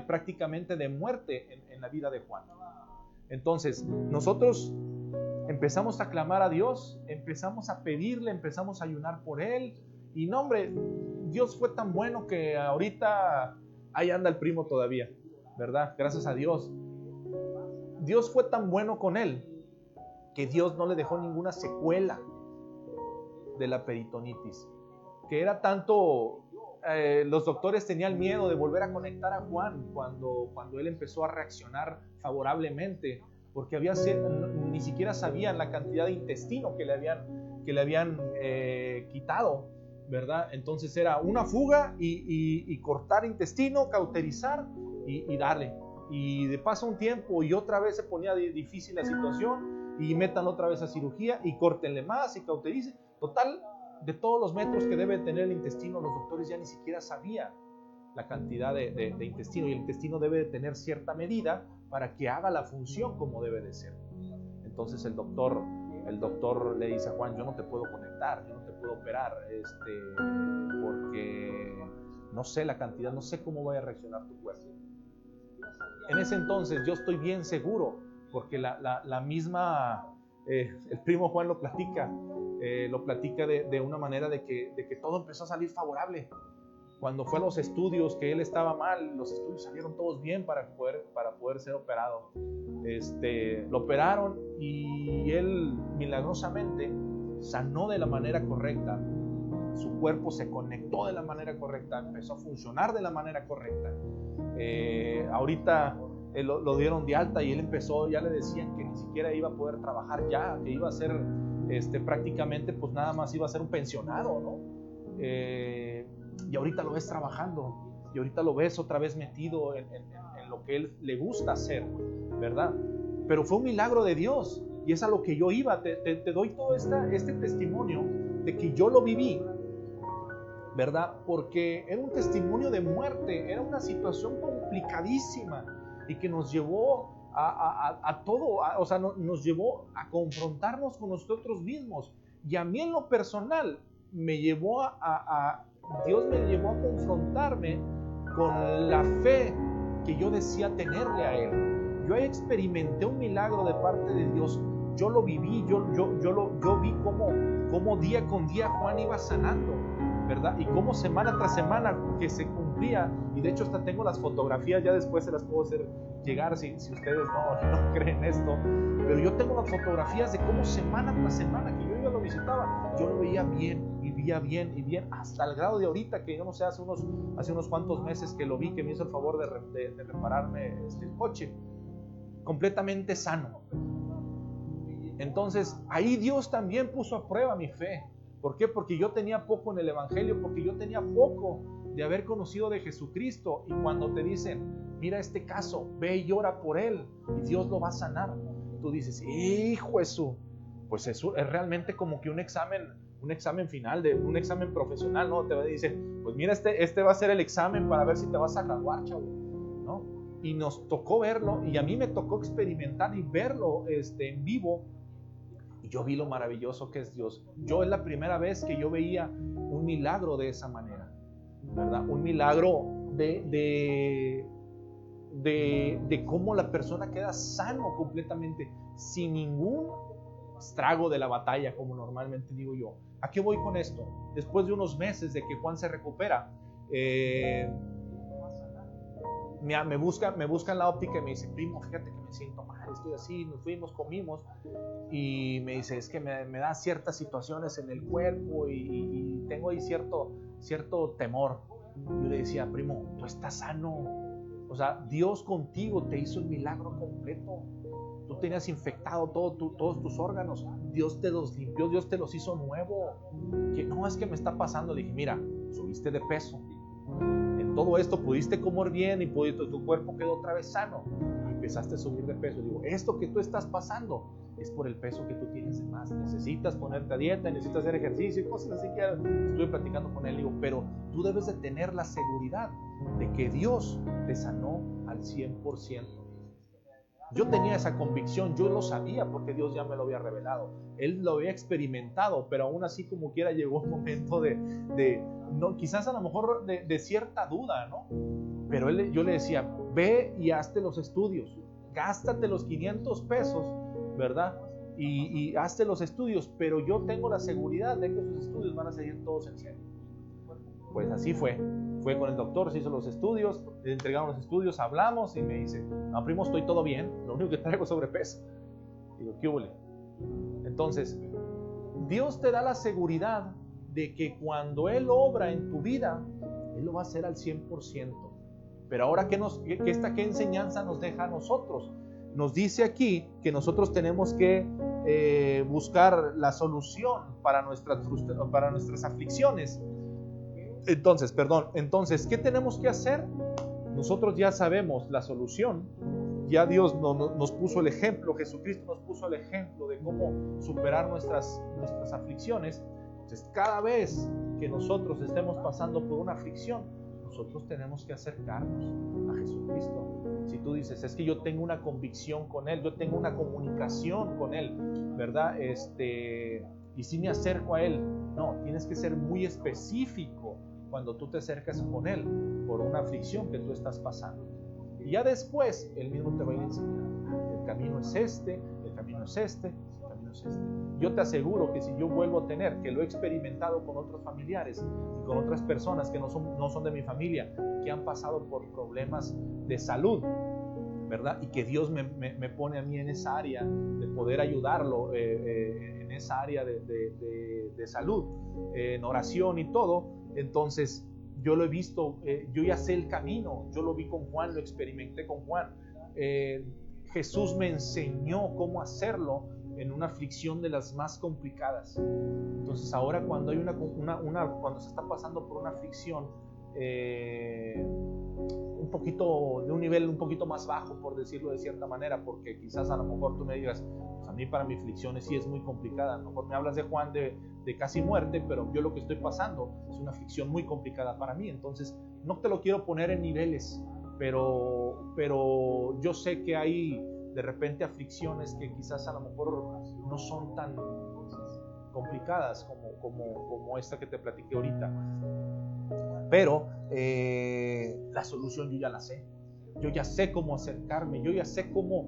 prácticamente de muerte en la vida de Juan. Entonces, nosotros empezamos a clamar a Dios, empezamos a pedirle, empezamos a ayunar por Él. Y no, hombre, Dios fue tan bueno que ahorita ahí anda el primo todavía, ¿verdad? Gracias a Dios. Dios fue tan bueno con él que Dios no le dejó ninguna secuela de la peritonitis, que era tanto, los doctores tenían miedo de volver a conectar a Juan cuando él empezó a reaccionar favorablemente, porque ni siquiera sabían la cantidad de intestino que le habían quitado, ¿verdad? Entonces era una fuga y cortar intestino, cauterizar y darle. Y de paso un tiempo y otra vez se ponía difícil la situación y metan otra vez a cirugía y córtenle más y cautericen. Total, de todos los metros que debe tener el intestino, los doctores ya ni siquiera sabían la cantidad de intestino, y el intestino debe de tener cierta medida para que haga la función como debe de ser. Entonces el doctor le dice a Juan, yo no te puedo conectar, yo no te puedo operar, porque no sé la cantidad, no sé cómo vaya a reaccionar tu cuerpo. En ese entonces yo estoy bien seguro, porque la misma, el primo Juan lo platica de una manera de que todo empezó a salir favorable. Cuando fue a los estudios, que él estaba mal, los estudios salieron todos bien para poder ser operado. Lo operaron y él milagrosamente sanó de la manera correcta. Su cuerpo se conectó de la manera correcta, empezó a funcionar de la manera correcta. Ahorita lo dieron de alta y él empezó, ya le decían que ni siquiera iba a poder trabajar ya, que iba a ser prácticamente, pues nada más iba a ser un pensionado, ¿no? Y ahorita lo ves trabajando, y ahorita lo ves otra vez metido en lo que él le gusta hacer, ¿verdad? Pero fue un milagro de Dios, y es a lo que yo iba. Te doy todo este testimonio de que yo lo viví, ¿verdad? Porque era un testimonio de muerte, era una situación complicadísima y que nos llevó a todo, o sea, nos llevó a confrontarnos con nosotros mismos. Y a mí en lo personal Dios me llevó a confrontarme con la fe que yo decía tenerle a Él. Yo experimenté un milagro de parte de Dios. Yo lo viví, yo vi cómo día con día Juan iba sanando, ¿verdad? Y cómo semana tras semana que se cumplía. Y de hecho hasta tengo las fotografías, ya después se las puedo hacer llegar si ustedes no creen esto. Pero yo tengo las fotografías de cómo semana tras semana que yo lo visitaba, yo lo veía bien y veía bien y bien, hasta el grado de ahorita que yo no sé, hace unos cuantos meses que lo vi, que me hizo el favor de repararme el coche, completamente sano. Entonces ahí Dios también puso a prueba mi fe. ¿Por qué? Porque yo tenía poco en el Evangelio, porque yo tenía poco de haber conocido de Jesucristo. Y cuando te dicen, mira este caso, ve y ora por él y Dios lo va a sanar, tú dices, hijo Jesús, pues eso es realmente como que un examen un examen final, de un examen profesional, ¿no? Te dicen, pues mira, este va a ser el examen para ver si te vas a graduar, chavo, ¿no? Y nos tocó verlo, y a mí me tocó experimentar y verlo en vivo, y yo vi lo maravilloso que es Dios. Yo es la primera vez que yo veía un milagro de esa manera, ¿verdad? Un milagro de cómo la persona queda sano completamente, sin ningún estrago de la batalla, como normalmente digo yo. ¿A qué voy con esto? Después de unos meses de que Juan se recupera, me busca en la óptica y me dice, primo, fíjate que me siento mal, estoy así. Nos fuimos, comimos, y me dice, es que me da ciertas situaciones en el cuerpo y tengo ahí cierto temor. Yo le decía, primo, tú estás sano. O sea, Dios contigo te hizo el milagro completo. Tú tenías infectado todos tus órganos. Dios te los limpió, Dios te los hizo nuevo. Que no, es que me está pasando. Le dije, mira, subiste de peso. En todo esto pudiste comer bien y tu cuerpo quedó otra vez sano. Y empezaste a subir de peso. Digo, esto que tú estás pasando es por el peso que tú tienes de más. Necesitas ponerte a dieta, necesitas hacer ejercicio y cosas así que estuve platicando con él. Digo, pero tú debes de tener la seguridad de que Dios te sanó al 100%. Yo tenía esa convicción, yo lo sabía porque Dios ya me lo había revelado. Él lo había experimentado, pero aún así como quiera llegó un momento no, quizás a lo mejor de cierta duda, ¿no? Pero yo le decía, ve y hazte los estudios, gástate los 500 pesos, ¿verdad? Y hazte los estudios, pero yo tengo la seguridad de que esos estudios van a seguir todos en serio. Pues así fue. Fue con el doctor, se hizo los estudios, le entregaron los estudios, hablamos y me dice, no, primo, estoy todo bien, lo único que traigo es sobrepeso. Digo, ¿qué huele? Entonces, Dios te da la seguridad de que cuando Él obra en tu vida, Él lo va a hacer al 100%. Pero ahora, ¿qué enseñanza nos deja a nosotros? Nos dice aquí que nosotros tenemos que buscar la solución para nuestras aflicciones. Entonces, ¿qué tenemos que hacer? Nosotros ya sabemos la solución. Ya Dios nos puso el ejemplo, Jesucristo nos puso el ejemplo de cómo superar nuestras aflicciones. Entonces, cada vez que nosotros estemos pasando por una aflicción, nosotros tenemos que acercarnos a Jesucristo. Si tú dices, es que yo tengo una convicción con Él, yo tengo una comunicación con Él, ¿verdad? Y si me acerco a Él, no, tienes que ser muy específico cuando tú te acercas con Él por una aflicción que tú estás pasando. Y ya después, Él mismo te va a ir enseñando. El camino es este, el camino es este, el camino es este. Yo te aseguro que si yo vuelvo a tener, que lo he experimentado con otros familiares y con otras personas que no son de mi familia, que han pasado por problemas de salud, ¿verdad? Y que Dios me pone a mí en esa área de poder ayudarlo, en esa área de salud, en oración y todo. Entonces yo lo he visto, yo ya sé el camino, yo lo vi con Juan, lo experimenté con Juan. Jesús me enseñó cómo hacerlo en una aflicción de las más complicadas. Entonces ahora cuando hay cuando se está pasando por una aflicción un poquito, de un nivel un poquito más bajo, por decirlo de cierta manera, porque quizás a lo mejor tú me digas, pues a mí para mi aflicción sí es muy complicada. A lo mejor me hablas de Juan de casi muerte, pero yo lo que estoy pasando es una aflicción muy complicada para mí. Entonces no te lo quiero poner en niveles, pero yo sé que hay de repente aflicciones que quizás a lo mejor no son tan complicadas como esta que te platiqué ahorita. Pero la solución yo ya la sé. Yo ya sé cómo acercarme, yo ya sé cómo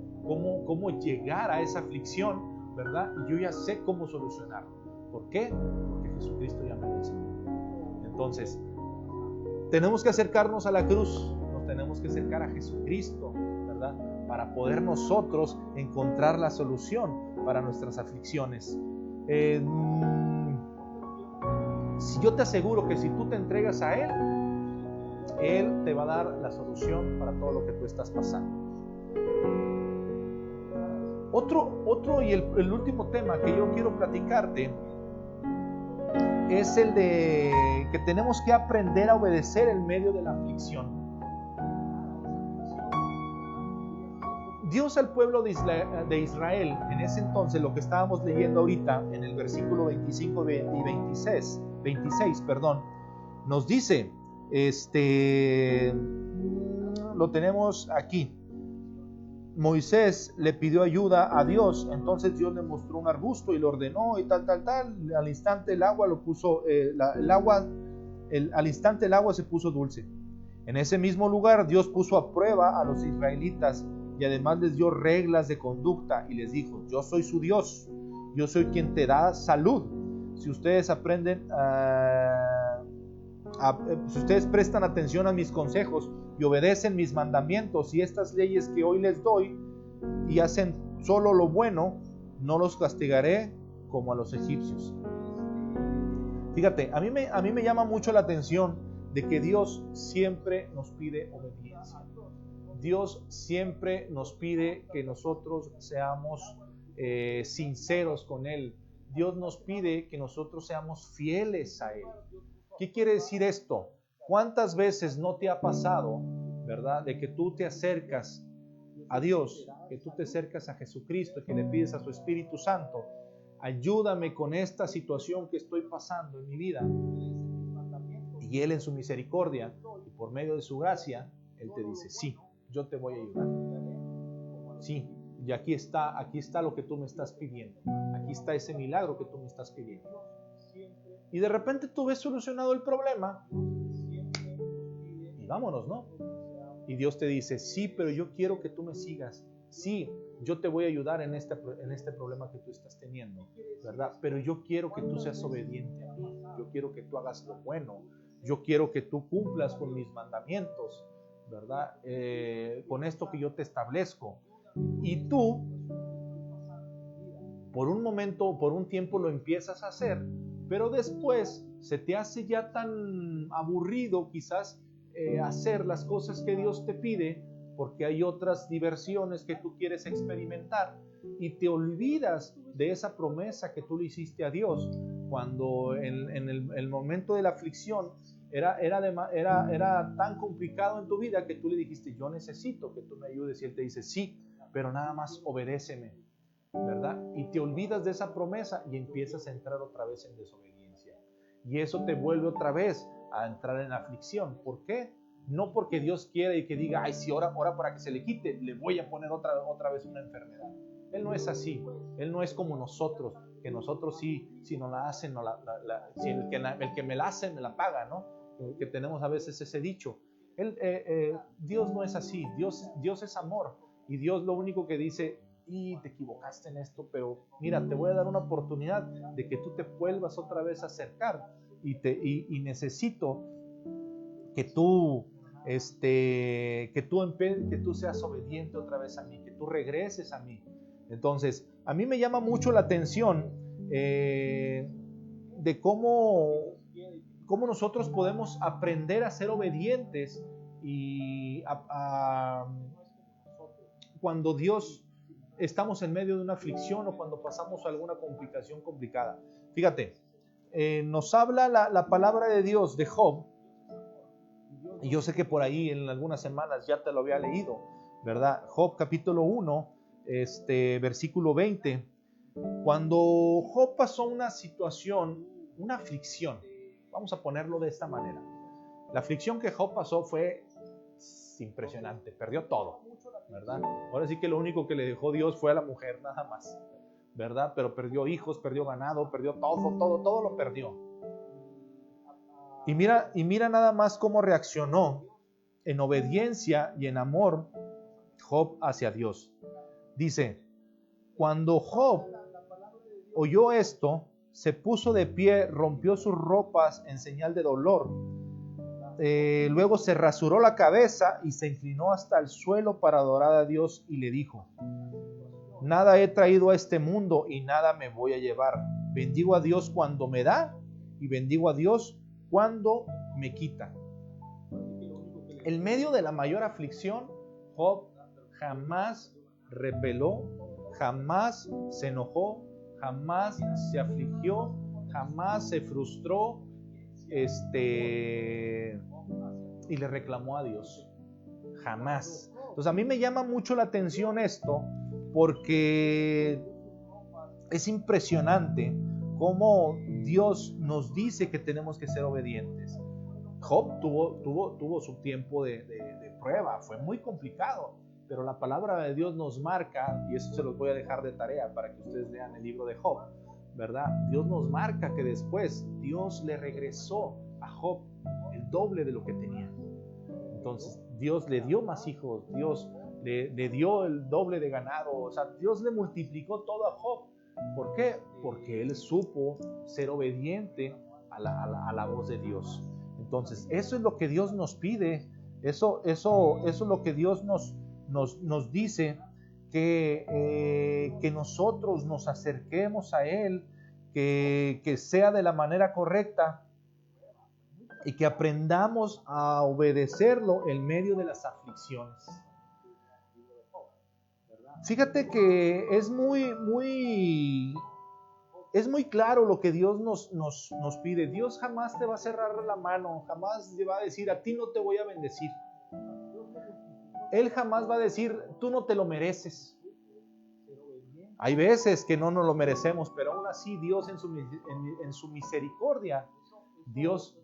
llegar a esa aflicción, ¿verdad? Y yo ya sé cómo solucionarlo. ¿Por qué? Porque Jesucristo ya me lo enseñó. Entonces, tenemos que acercarnos a la cruz, nos tenemos que acercar a Jesucristo, ¿verdad? Para poder nosotros encontrar la solución para nuestras aflicciones. Si yo te aseguro que si tú te entregas a Él, Él te va a dar la solución para todo lo que tú estás pasando. Otro y el último tema que yo quiero platicarte es el de que tenemos que aprender a obedecer en medio de la aflicción. Dios al pueblo de Israel, en ese entonces, lo que estábamos leyendo ahorita, en el versículo 25 y 26, nos dice, lo tenemos aquí. Moisés le pidió ayuda a Dios, entonces Dios le mostró un arbusto y lo ordenó y tal. Al instante el agua lo puso, al instante el agua se puso dulce. En ese mismo lugar Dios puso a prueba a los israelitas y además les dio reglas de conducta y les dijo: yo soy su Dios, yo soy quien te da salud. Si ustedes aprenden si ustedes prestan atención a mis consejos y obedecen mis mandamientos y estas leyes que hoy les doy y hacen solo lo bueno, no los castigaré como a los egipcios. Fíjate, a mí me llama mucho la atención de que Dios siempre nos pide obediencia. Dios siempre nos pide que nosotros seamos sinceros con Él. Dios nos pide que nosotros seamos fieles a Él. ¿Qué quiere decir esto? ¿Cuántas veces no te ha pasado, verdad, de que tú te acercas a Dios, que tú te acercas a Jesucristo, que le pides a su Espíritu Santo: ayúdame con esta situación que estoy pasando en mi vida? Y Él, en su misericordia y por medio de su gracia, Él te dice: sí, yo te voy a ayudar. Sí, y aquí está lo que tú me estás pidiendo. Aquí está ese milagro que tú me estás pidiendo. Y de repente tú ves solucionado el problema y vámonos, ¿no? Y Dios te dice: sí, pero yo quiero que tú me sigas. Sí, yo te voy a ayudar en este problema que tú estás teniendo, ¿verdad? Pero yo quiero que tú seas obediente a mí. Yo quiero que tú hagas lo bueno. Yo quiero que tú cumplas con mis mandamientos, ¿verdad? Con esto que yo te establezco. Y tú, por un momento, por un tiempo lo empiezas a hacer, pero después se te hace ya tan aburrido quizás hacer las cosas que Dios te pide, porque hay otras diversiones que tú quieres experimentar y te olvidas de esa promesa que tú le hiciste a Dios cuando en el momento de la aflicción era tan complicado en tu vida que tú le dijiste: yo necesito que tú me ayudes, y Él te dice: sí, pero nada más obedéceme, ¿verdad? Y te olvidas de esa promesa y empiezas a entrar otra vez en desobediencia. Y eso te vuelve otra vez a entrar en aflicción. ¿Por qué? No porque Dios quiere y que diga: ay, si ora para que se le quite, le voy a poner otra vez una enfermedad. Él no es así. Él no es como nosotros, que nosotros sí, si nos la hacen, si el que me la hace, me la paga, ¿no? Que tenemos a veces ese dicho. Dios no es así. Dios es amor. Y Dios lo único que dice: y te equivocaste en esto, pero mira, te voy a dar una oportunidad de que tú te vuelvas otra vez a acercar y necesito que tú seas obediente otra vez a mí, que tú regreses a mí. Entonces, a mí me llama mucho la atención de cómo nosotros podemos aprender a ser obedientes y cuando Dios estamos en medio de una aflicción o cuando pasamos alguna complicación complicada. Fíjate, nos habla la palabra de Dios de Job, y yo sé que por ahí en algunas semanas ya te lo había leído, ¿verdad? Job capítulo 1, versículo 20. Cuando Job pasó una situación, una aflicción, vamos a ponerlo de esta manera. La aflicción que Job pasó fue impresionante, perdió todo, ¿verdad? Ahora sí que lo único que le dejó Dios fue a la mujer, nada más, ¿verdad? Pero perdió hijos, perdió ganado, perdió todo lo perdió. Y mira nada más cómo reaccionó en obediencia y en amor Job hacia Dios. Dice: cuando Job oyó esto, se puso de pie, rompió sus ropas en señal de dolor. Luego se rasuró la cabeza y se inclinó hasta el suelo para adorar a Dios y le dijo: nada he traído a este mundo y nada me voy a llevar. Bendigo a Dios cuando me da y bendigo a Dios cuando me quita. En medio de la mayor aflicción, Job jamás repeló, jamás se enojó, jamás se afligió, jamás se frustró y le reclamó a Dios. Jamás. Entonces a mí me llama mucho la atención esto porque es impresionante cómo Dios nos dice que tenemos que ser obedientes. Job tuvo su tiempo de prueba, fue muy complicado, pero la palabra de Dios nos marca, y eso se los voy a dejar de tarea para que ustedes lean el libro de Job, ¿verdad? Dios nos marca que después Dios le regresó a Job el doble de lo que tenía. Entonces Dios le dio más hijos, Dios le dio el doble de ganado, o sea, Dios le multiplicó todo a Job. ¿Por qué? Porque él supo ser obediente a la voz de Dios. Entonces, eso es lo que Dios nos pide, eso es lo que Dios nos dice, que nosotros nos acerquemos a Él, que sea de la manera correcta y que aprendamos a obedecerlo en medio de las aflicciones. Fíjate que es muy claro lo que Dios nos pide. Dios jamás te va a cerrar la mano, jamás te va a decir, a ti no te voy a bendecir. Él jamás va a decir, tú no te lo mereces. Hay veces que no nos lo merecemos, pero aún así Dios en su misericordia, Dios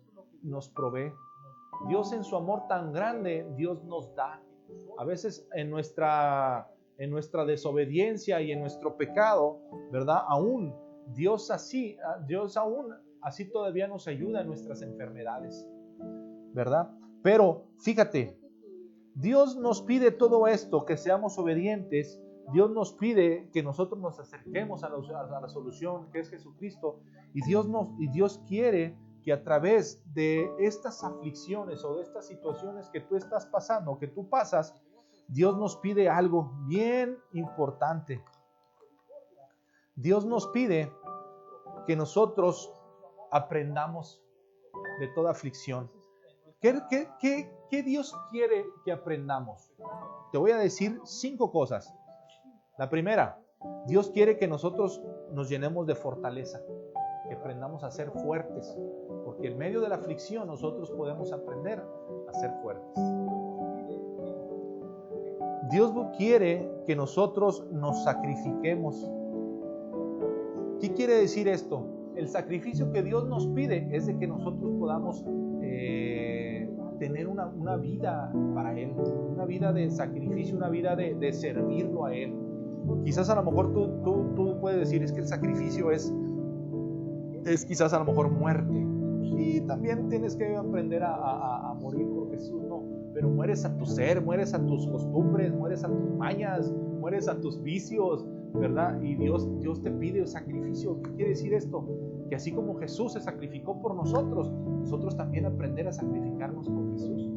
nos provee. Dios en su amor tan grande, Dios nos da. A veces en nuestra desobediencia y en nuestro pecado, ¿verdad? Dios aún así todavía nos ayuda en nuestras enfermedades, ¿verdad? Pero fíjate, Dios nos pide todo esto, que seamos obedientes. Dios nos pide que nosotros nos acerquemos a la solución que es Jesucristo, y Dios quiere que a través de estas aflicciones o de estas situaciones que tú estás pasando, que tú pasas, Dios nos pide algo bien importante. Dios nos pide que nosotros aprendamos de toda aflicción. ¿Qué Dios quiere que aprendamos? Te voy a decir 5 cosas. La primera, Dios quiere que nosotros nos llenemos de fortaleza, que aprendamos a ser fuertes, porque en medio de la aflicción nosotros podemos aprender a ser fuertes. Dios quiere que nosotros nos sacrifiquemos. ¿Qué quiere decir esto? El sacrificio que Dios nos pide es de que nosotros podamos tener una vida para Él, una vida de sacrificio, una vida de servirlo a Él. Quizás a lo mejor tú puedes decir, es que el sacrificio es quizás a lo mejor muerte. Y también tienes que aprender a morir por Jesús, no. Pero mueres a tu ser, mueres a tus costumbres, mueres a tus mañas, mueres a tus vicios, ¿verdad? Y Dios te pide el sacrificio. ¿Qué quiere decir esto? Que así como Jesús se sacrificó por nosotros, nosotros también aprender a sacrificarnos por Jesús.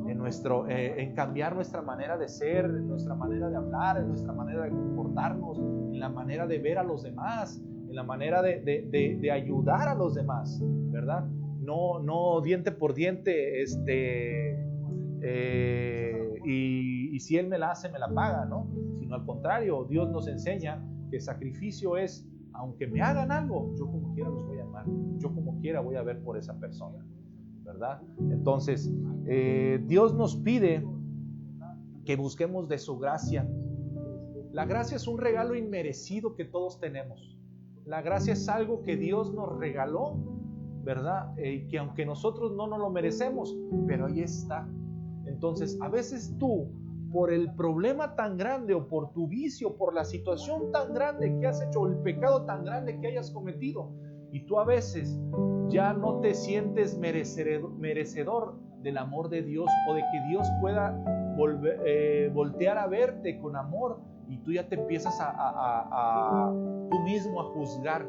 En cambiar nuestra manera de ser, en nuestra manera de hablar, en nuestra manera de comportarnos, en la manera de ver a los demás, en la manera de ayudar a los demás, ¿verdad? No diente por diente, y si Él me la hace, me la paga, ¿no? Sino al contrario, Dios nos enseña que sacrificio es, aunque me hagan algo, yo como quiera los voy a amar, yo como quiera voy a ver por esa persona, ¿verdad? Entonces, Dios nos pide que busquemos de su gracia. La gracia es un regalo inmerecido que todos tenemos. La gracia es algo que Dios nos regaló, ¿verdad? Que aunque nosotros no nos lo merecemos, pero ahí está. Entonces, a veces tú, por el problema tan grande o por tu vicio, por la situación tan grande que has hecho, o el pecado tan grande que hayas cometido, y tú a veces ya no te sientes merecedor del amor de Dios, o de que Dios pueda voltear a verte con amor, y tú ya te empiezas tú mismo a juzgar.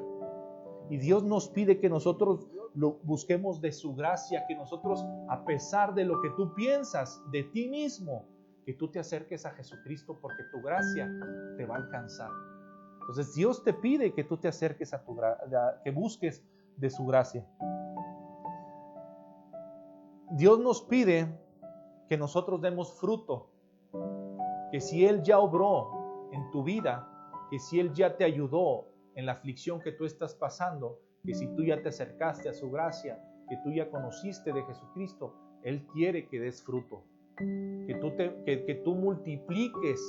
Y Dios nos pide que nosotros busquemos de su gracia, que nosotros, a pesar de lo que tú piensas de ti mismo, que tú te acerques a Jesucristo, porque tu gracia te va a alcanzar. Entonces Dios te pide que tú te acerques que busques de su gracia. Dios nos pide que nosotros demos fruto, que si Él ya obró en tu vida, que si Él ya te ayudó en la aflicción que tú estás pasando, que si tú ya te acercaste a su gracia, que tú ya conociste de Jesucristo, Él quiere que des fruto. que tú multipliques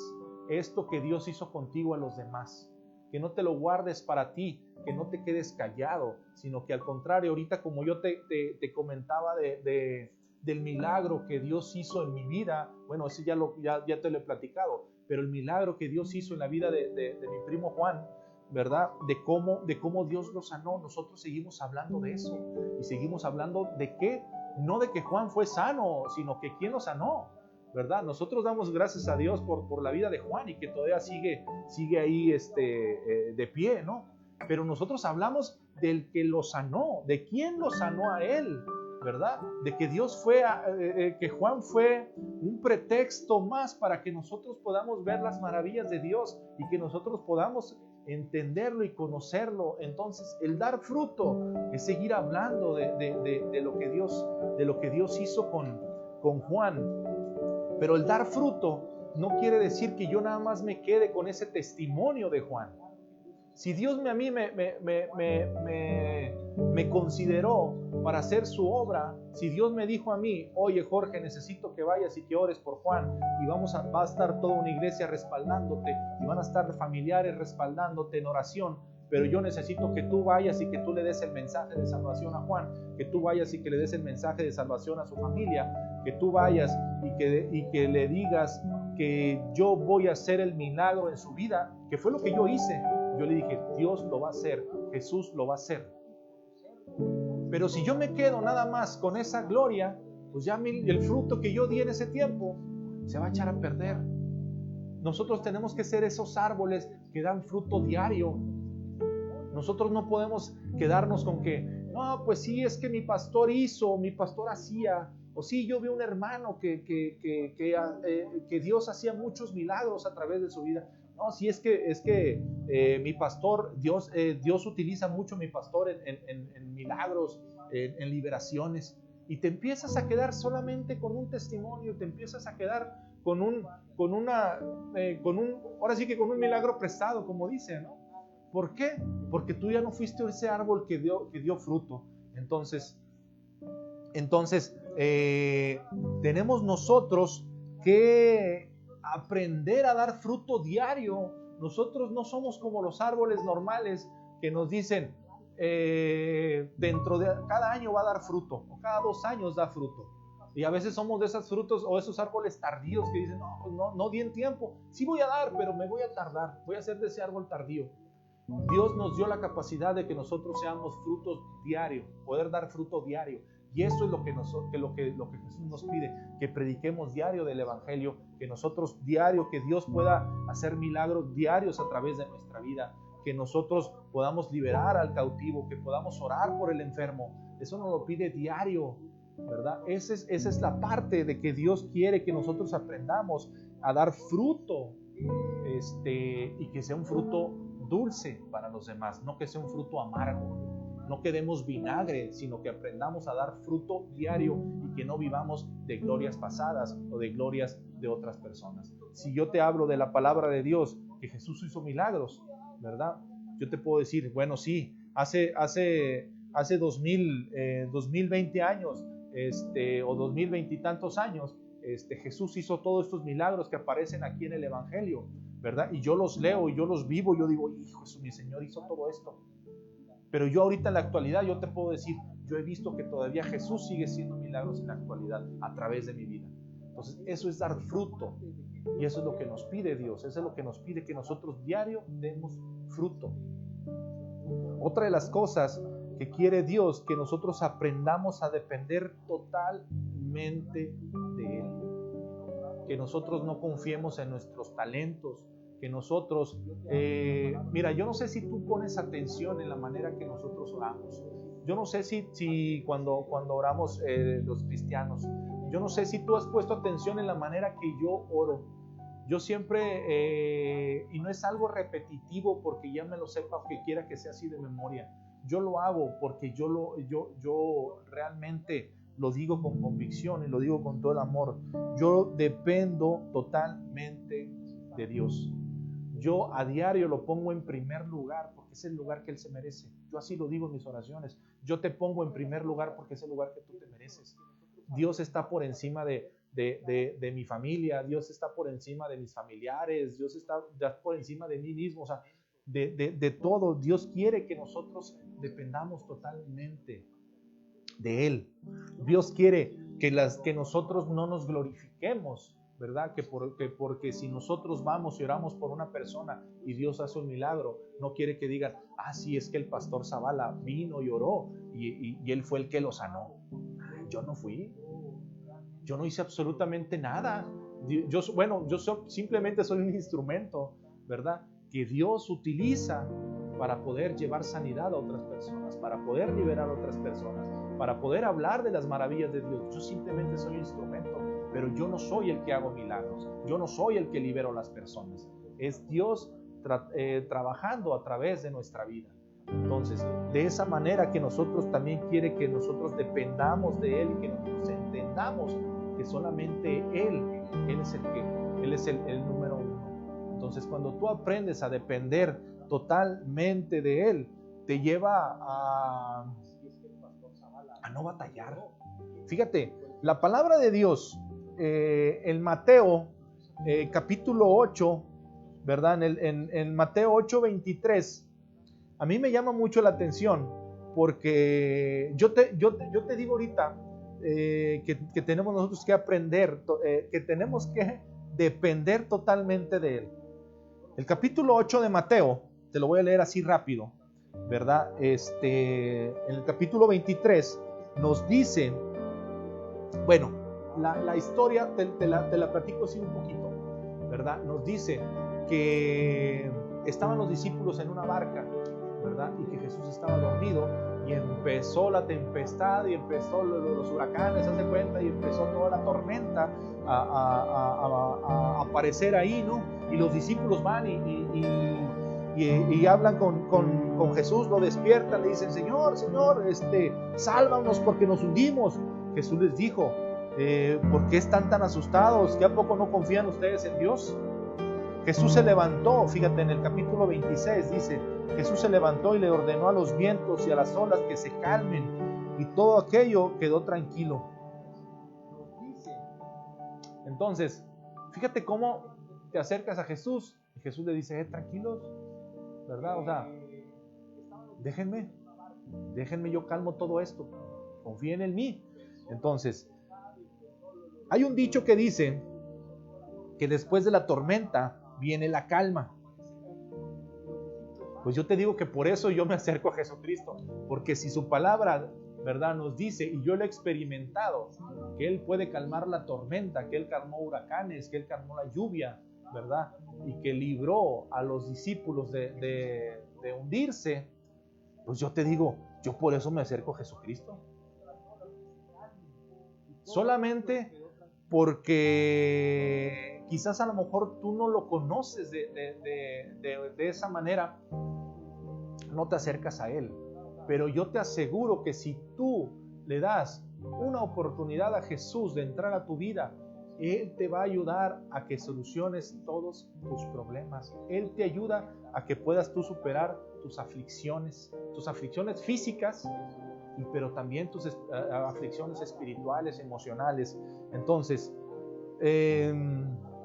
esto que Dios hizo contigo a los demás, que no te lo guardes para ti, que no te quedes callado, sino que al contrario, ahorita como yo te comentaba del milagro que Dios hizo en mi vida, bueno, ese ya te lo he platicado, pero el milagro que Dios hizo en la vida de mi primo Juan, ¿verdad? De cómo Dios lo sanó. Nosotros seguimos hablando de eso y seguimos hablando de que, no de que Juan fue sano, sino que quién lo sanó, ¿verdad? Nosotros damos gracias a Dios por la vida de Juan y que todavía sigue ahí de pie, ¿no? Pero nosotros hablamos del que lo sanó, de quién lo sanó a él, ¿verdad? De que Dios que Juan fue un pretexto más para que nosotros podamos ver las maravillas de Dios y que nosotros podamos entenderlo y conocerlo. Entonces, el dar fruto es seguir hablando de lo que Dios hizo con Juan. Pero el dar fruto no quiere decir que yo nada más me quede con ese testimonio de Juan. Si Dios a mí me consideró para hacer su obra, si Dios me dijo a mí, oye Jorge, necesito que vayas y que ores por Juan, y va a estar toda una iglesia respaldándote, y van a estar familiares respaldándote en oración, pero yo necesito que tú vayas y que tú le des el mensaje de salvación a Juan, que tú vayas y que le des el mensaje de salvación a su familia, que tú vayas y que le digas que yo voy a hacer el milagro en su vida, que fue lo que yo hice. Yo le dije, Dios lo va a hacer, Jesús lo va a hacer. Pero si yo me quedo nada más con esa gloria, pues ya el fruto que yo di en ese tiempo se va a echar a perder. Nosotros tenemos que ser esos árboles que dan fruto diario. Nosotros no podemos quedarnos con que, no, pues sí, es que mi pastor hizo, mi pastor hacía, o sí, yo vi un hermano que Dios hacía muchos milagros a través de su vida. No, sí, es que mi pastor, Dios utiliza mucho a mi pastor en milagros, en liberaciones. Y te empiezas a quedar solamente con un testimonio, te empiezas a quedar ahora sí que con un milagro prestado, como dice, ¿no? ¿Por qué? Porque tú ya no fuiste ese árbol que dio fruto. Entonces, tenemos nosotros que aprender a dar fruto diario. Nosotros no somos como los árboles normales que nos dicen dentro de cada año va a dar fruto, o cada 2 años da fruto. Y a veces somos de esos frutos o esos árboles tardíos que dicen, no di en tiempo, sí voy a dar, pero me voy a tardar, voy a ser de ese árbol tardío. Dios nos dio la capacidad de que nosotros seamos frutos diarios, poder dar fruto diario. Y eso es lo que Jesús nos pide, que prediquemos diario del Evangelio, que nosotros diario, que Dios pueda hacer milagros diarios a través de nuestra vida, que nosotros podamos liberar al cautivo, que podamos orar por el enfermo. Eso nos lo pide diario, ¿verdad? Esa es la parte de que Dios quiere que nosotros aprendamos a dar fruto, y que sea un fruto dulce para los demás, no que sea un fruto amargo. No que demos vinagre, sino que aprendamos a dar fruto diario y que no vivamos de glorias pasadas o de glorias de otras personas. Si yo te hablo de la palabra de Dios, que Jesús hizo milagros, ¿verdad? Yo te puedo decir, bueno, sí, hace 2020 años, o 2020 y tantos años, Jesús hizo todos estos milagros que aparecen aquí en el Evangelio, ¿verdad? Y yo los leo y yo los vivo, y yo digo, hijo, mi Señor hizo todo esto. Pero yo ahorita en la actualidad, yo te puedo decir, yo he visto que todavía Jesús sigue haciendo milagros en la actualidad a través de mi vida. Entonces, eso es dar fruto. Y eso es lo que nos pide Dios. Eso es lo que nos pide, que nosotros diario demos fruto. Otra de las cosas que quiere Dios, que nosotros aprendamos a depender totalmente de Él. Que nosotros no confiemos en nuestros talentos, que nosotros, mira, yo no sé si tú pones atención en la manera que nosotros oramos. Yo no sé si cuando oramos los cristianos, yo no sé si tú has puesto atención en la manera que yo oro. Yo siempre, y no es algo repetitivo porque ya me lo sepa o que quiera que sea así de memoria. Yo lo hago porque yo realmente lo digo con convicción y lo digo con todo el amor. Yo dependo totalmente de Dios. Yo a diario lo pongo en primer lugar porque es el lugar que Él se merece. Yo así lo digo en mis oraciones. Yo te pongo en primer lugar porque es el lugar que tú te mereces. Dios está por encima de de mi familia, Dios está por encima de mis familiares, Dios está por encima de mí mismo, o sea, de todo. Dios quiere que nosotros dependamos totalmente de Él. Dios quiere que nosotros no nos glorifiquemos, ¿verdad? Porque si nosotros vamos y oramos por una persona y Dios hace un milagro, no quiere que digan, sí, es que el pastor Zavala vino y oró y él fue el que lo sanó. Yo no fui, yo no hice absolutamente nada. Yo simplemente soy un instrumento, ¿verdad? Que Dios utiliza para poder llevar sanidad a otras personas, para poder liberar a otras personas, para poder hablar de las maravillas de Dios. Yo simplemente soy un instrumento, pero yo no soy el que hago milagros, yo no soy el que libero a las personas. Es Dios trabajando a través de nuestra vida. Entonces, de esa manera que nosotros también quiere que nosotros dependamos de Él y que nosotros entendamos que solamente Él es el número uno. Entonces, cuando tú aprendes a depender totalmente de Él, te lleva a no batallar. Fíjate, la palabra de Dios en Mateo capítulo 8, ¿verdad? En Mateo 8:23, a mí me llama mucho la atención porque yo te digo ahorita que tenemos nosotros que aprender, que tenemos que depender totalmente de Él. El capítulo 8 de Mateo, te lo voy a leer así rápido, ¿verdad? En el capítulo 23 nos dice, bueno, la historia te la platico así un poquito, ¿verdad? Nos dice que estaban los discípulos en una barca, ¿verdad? Y que Jesús estaba dormido y empezó la tempestad y empezó los huracanes, haz de cuenta, y empezó toda la tormenta a aparecer ahí, ¿no? Y los discípulos van y hablan con Jesús, lo despiertan, le dicen, Señor, sálvanos porque nos hundimos. Jesús les dijo, ¿por qué están tan asustados? ¿Que a poco no confían ustedes en Dios? Jesús se levantó, fíjate en el capítulo 26 dice, Jesús se levantó y le ordenó a los vientos y a las olas que se calmen, y todo aquello quedó tranquilo. Entonces, fíjate cómo te acercas a Jesús y Jesús le dice, tranquilos, ¿verdad? O sea, déjenme, yo calmo todo esto, confíen en mí. Entonces, hay un dicho que dice que después de la tormenta viene la calma. Pues yo te digo que por eso yo me acerco a Jesucristo, porque si su palabra, ¿verdad?, nos dice, y yo lo he experimentado, que Él puede calmar la tormenta, que Él calmó huracanes, que Él calmó la lluvia, ¿verdad?, y que libró a los discípulos de hundirse, pues yo te digo, yo por eso me acerco a Jesucristo. Solamente porque quizás a lo mejor tú no lo conoces de esa manera, no te acercas a Él. Pero yo te aseguro que si tú le das una oportunidad a Jesús de entrar a tu vida, Él te va a ayudar a que soluciones todos tus problemas. Él te ayuda a que puedas tú superar tus aflicciones físicas, pero también tus aflicciones espirituales, emocionales. Entonces,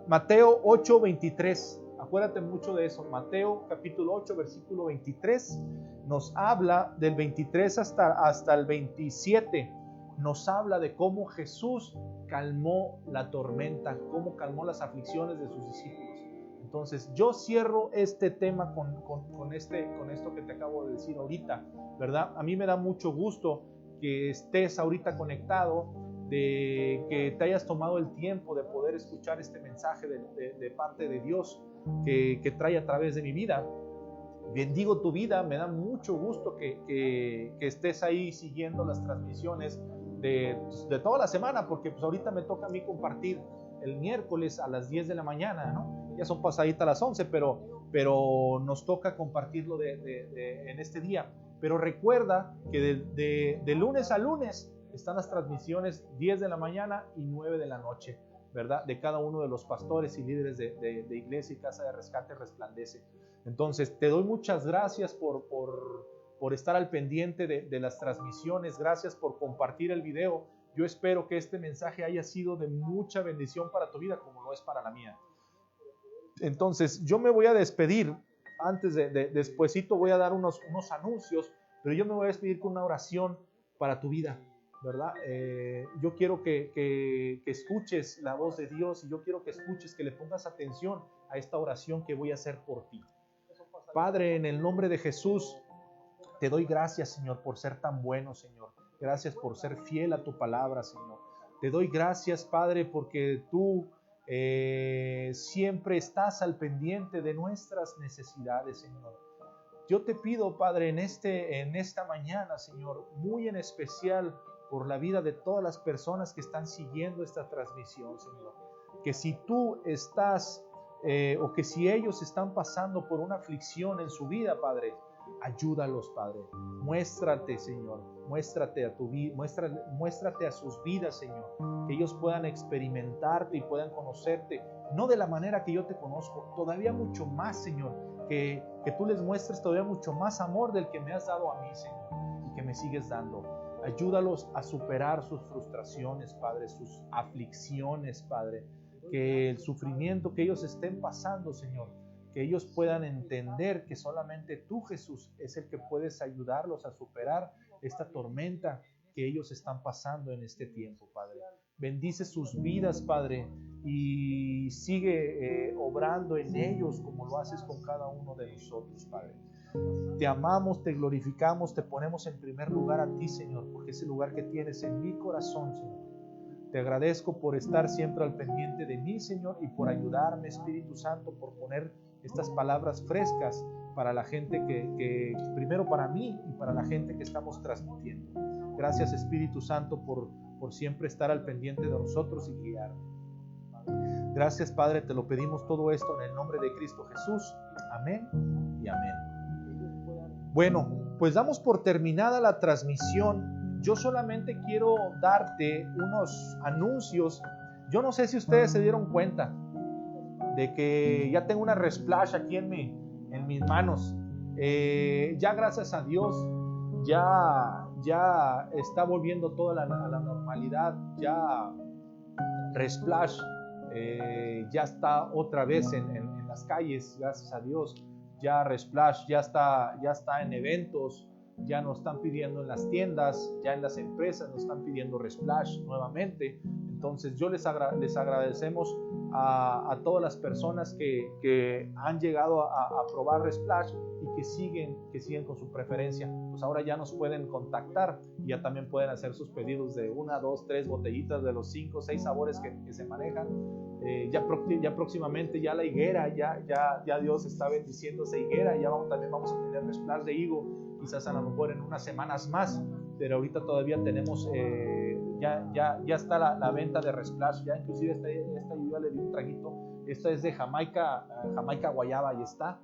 Mateo 8:23, acuérdate mucho de eso. Mateo capítulo 8, versículo 23, nos habla del 23 hasta el 27, nos habla de cómo Jesús calmó la tormenta, cómo calmó las aflicciones de sus discípulos. Entonces, yo cierro este tema con esto que te acabo de decir ahorita, ¿verdad? A mí me da mucho gusto que estés ahorita conectado, de que te hayas tomado el tiempo de poder escuchar este mensaje de parte de Dios que trae a través de mi vida. Bendigo tu vida, me da mucho gusto que estés ahí siguiendo las transmisiones de toda la semana, porque pues ahorita me toca a mí compartir el miércoles a las 10 de la mañana, ¿no? Ya son pasaditas las 11, pero nos toca compartirlo en este día. Pero recuerda que de lunes a lunes están las transmisiones 10 de la mañana y 9 de la noche, ¿verdad? De cada uno de los pastores y líderes de Iglesia y Casa de Rescate Resplandece. Entonces, te doy muchas gracias por estar al pendiente de las transmisiones. Gracias por compartir el video. Yo espero que este mensaje haya sido de mucha bendición para tu vida, como lo es para la mía. Entonces, yo me voy a despedir. Antes despuesito voy a dar unos anuncios, pero yo me voy a despedir con una oración para tu vida, ¿verdad? Yo quiero que escuches la voz de Dios, y yo quiero que escuches, que le pongas atención a esta oración que voy a hacer por ti. Padre, en el nombre de Jesús, te doy gracias, Señor, por ser tan bueno, Señor. Gracias por ser fiel a tu palabra, Señor. Te doy gracias, Padre, porque tú siempre estás al pendiente de nuestras necesidades, Señor. Yo te pido, Padre, en esta mañana, Señor, muy en especial por la vida de todas las personas que están siguiendo esta transmisión, Señor. Que si tú estás, o que si ellos están pasando por una aflicción en su vida, Padre, ayúdalos, Padre. Muéstrate, Señor. Muéstrate a sus vidas, Señor. Que ellos puedan experimentarte y puedan conocerte, no de la manera que yo te conozco, todavía mucho más, Señor. Que tú les muestres todavía mucho más amor del que me has dado a mí, Señor, y que me sigues dando. Ayúdalos a superar sus frustraciones, Padre, sus aflicciones, Padre. Que el sufrimiento que ellos estén pasando, Señor, que ellos puedan entender que solamente tú, Jesús, es el que puedes ayudarlos a superar esta tormenta que ellos están pasando en este tiempo, Padre. Bendice sus vidas, Padre, y sigue obrando en ellos como lo haces con cada uno de nosotros, Padre. Te amamos, te glorificamos, te ponemos en primer lugar a ti, Señor, porque es el lugar que tienes en mi corazón, Señor. Te agradezco por estar siempre al pendiente de mí, Señor, y por ayudarme, Espíritu Santo, por poner estas palabras frescas para la gente que primero para mí y para la gente que estamos transmitiendo. Gracias, Espíritu Santo, por siempre estar al pendiente de nosotros y guiarnos. Gracias, Padre, te lo pedimos todo esto en el nombre de Cristo Jesús. Amén y amén. Bueno, pues damos por terminada la transmisión. Yo solamente quiero darte unos anuncios. Yo no sé si ustedes se dieron cuenta de que ya tengo una Resplash aquí en mis manos. Ya gracias a Dios ya está volviendo toda a la normalidad. Ya Resplash ya está otra vez en las calles, gracias a Dios. Ya Resplash ya está en eventos, ya nos están pidiendo en las tiendas, ya en las empresas nos están pidiendo Resplash nuevamente. Entonces yo les agradecemos a todas las personas que han llegado a probar Resplash y que siguen con su preferencia. Pues ahora ya nos pueden contactar y ya también pueden hacer sus pedidos de 1, 2, 3 botellitas de los 5, 6 sabores que se manejan. Ya próximamente ya la higuera, ya Dios está bendiciendo esa higuera. También vamos a tener Resplash de higo, quizás a lo mejor en unas semanas más, pero ahorita todavía tenemos ya está la venta de Resplash. Ya inclusive esta yo ya le di un traguito. Esta es de Jamaica guayaba y está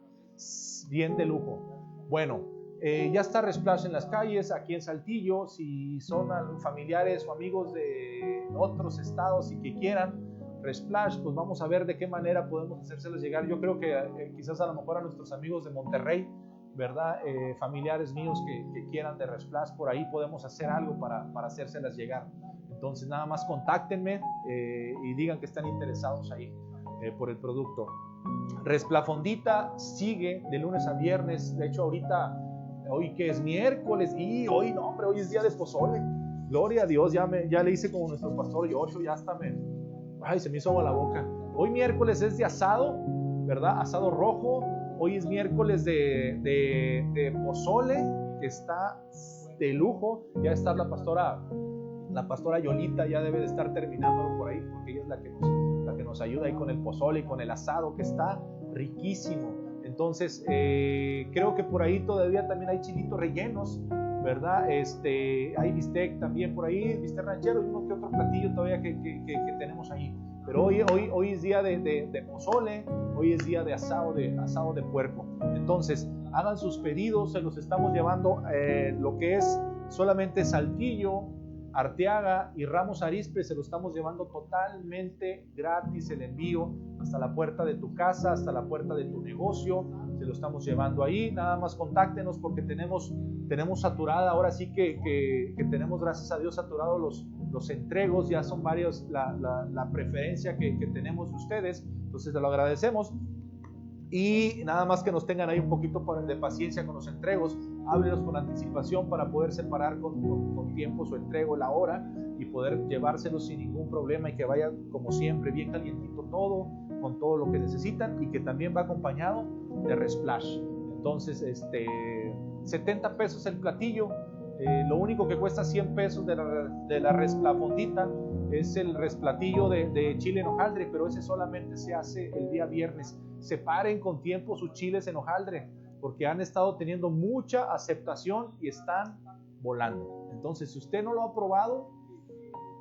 bien de lujo. Bueno, ya está Resplash en las calles aquí en Saltillo. Si son familiares o amigos de otros estados y que quieran Resplash, pues vamos a ver de qué manera podemos hacérselos llegar. Yo creo que quizás a lo mejor a nuestros amigos de Monterrey, ¿verdad? Familiares míos que quieran de Resplash, por ahí podemos hacer algo para hacérselas llegar. Entonces nada más contáctenme y digan que están interesados ahí por el producto. Resplafondita sigue de lunes a viernes. De hecho hoy que es miércoles y hoy es día de pozole. Gloria a Dios, ya le hice como nuestro pastor Yocho, ya hasta se me hizo agua la boca. Hoy miércoles es de asado, ¿verdad? Asado rojo. Hoy es miércoles de pozole, que está de lujo. Ya está la pastora Yolita, ya debe de estar terminándolo por ahí, porque ella es la que nos ayuda ahí con el pozole y con el asado, que está riquísimo. Entonces, creo que por ahí todavía también hay chilitos rellenos, ¿verdad? Hay bistec también por ahí, bistec ranchero y uno que otro platillo todavía que tenemos ahí. Pero hoy es día de pozole, hoy es día de asado de puerco. Entonces, hagan sus pedidos, se los estamos llevando lo que es solamente Saltillo, Arteaga y Ramos Arizpe, se lo estamos llevando totalmente gratis el envío hasta la puerta de tu casa, hasta la puerta de tu negocio, se lo estamos llevando ahí. Nada más contáctenos porque tenemos saturada, ahora sí que tenemos, gracias a Dios, saturados los entregos, ya son varios la preferencia que tenemos de ustedes, entonces te lo agradecemos. Y nada más que nos tengan ahí un poquito de paciencia con los entregos, háblenos con anticipación para poder separar con tiempo su entrego, la hora, y poder llevárselos sin ningún problema y que vaya como siempre bien calientito todo, con todo lo que necesitan, y que también va acompañado de Resplash. Entonces 70 pesos el platillo, lo único que cuesta 100 pesos de la resplafondita es el resplatillo de chile en hojaldre, pero ese solamente se hace el día viernes. Separen con tiempo sus chiles en hojaldre, porque han estado teniendo mucha aceptación y están volando. Entonces, si usted no lo ha probado,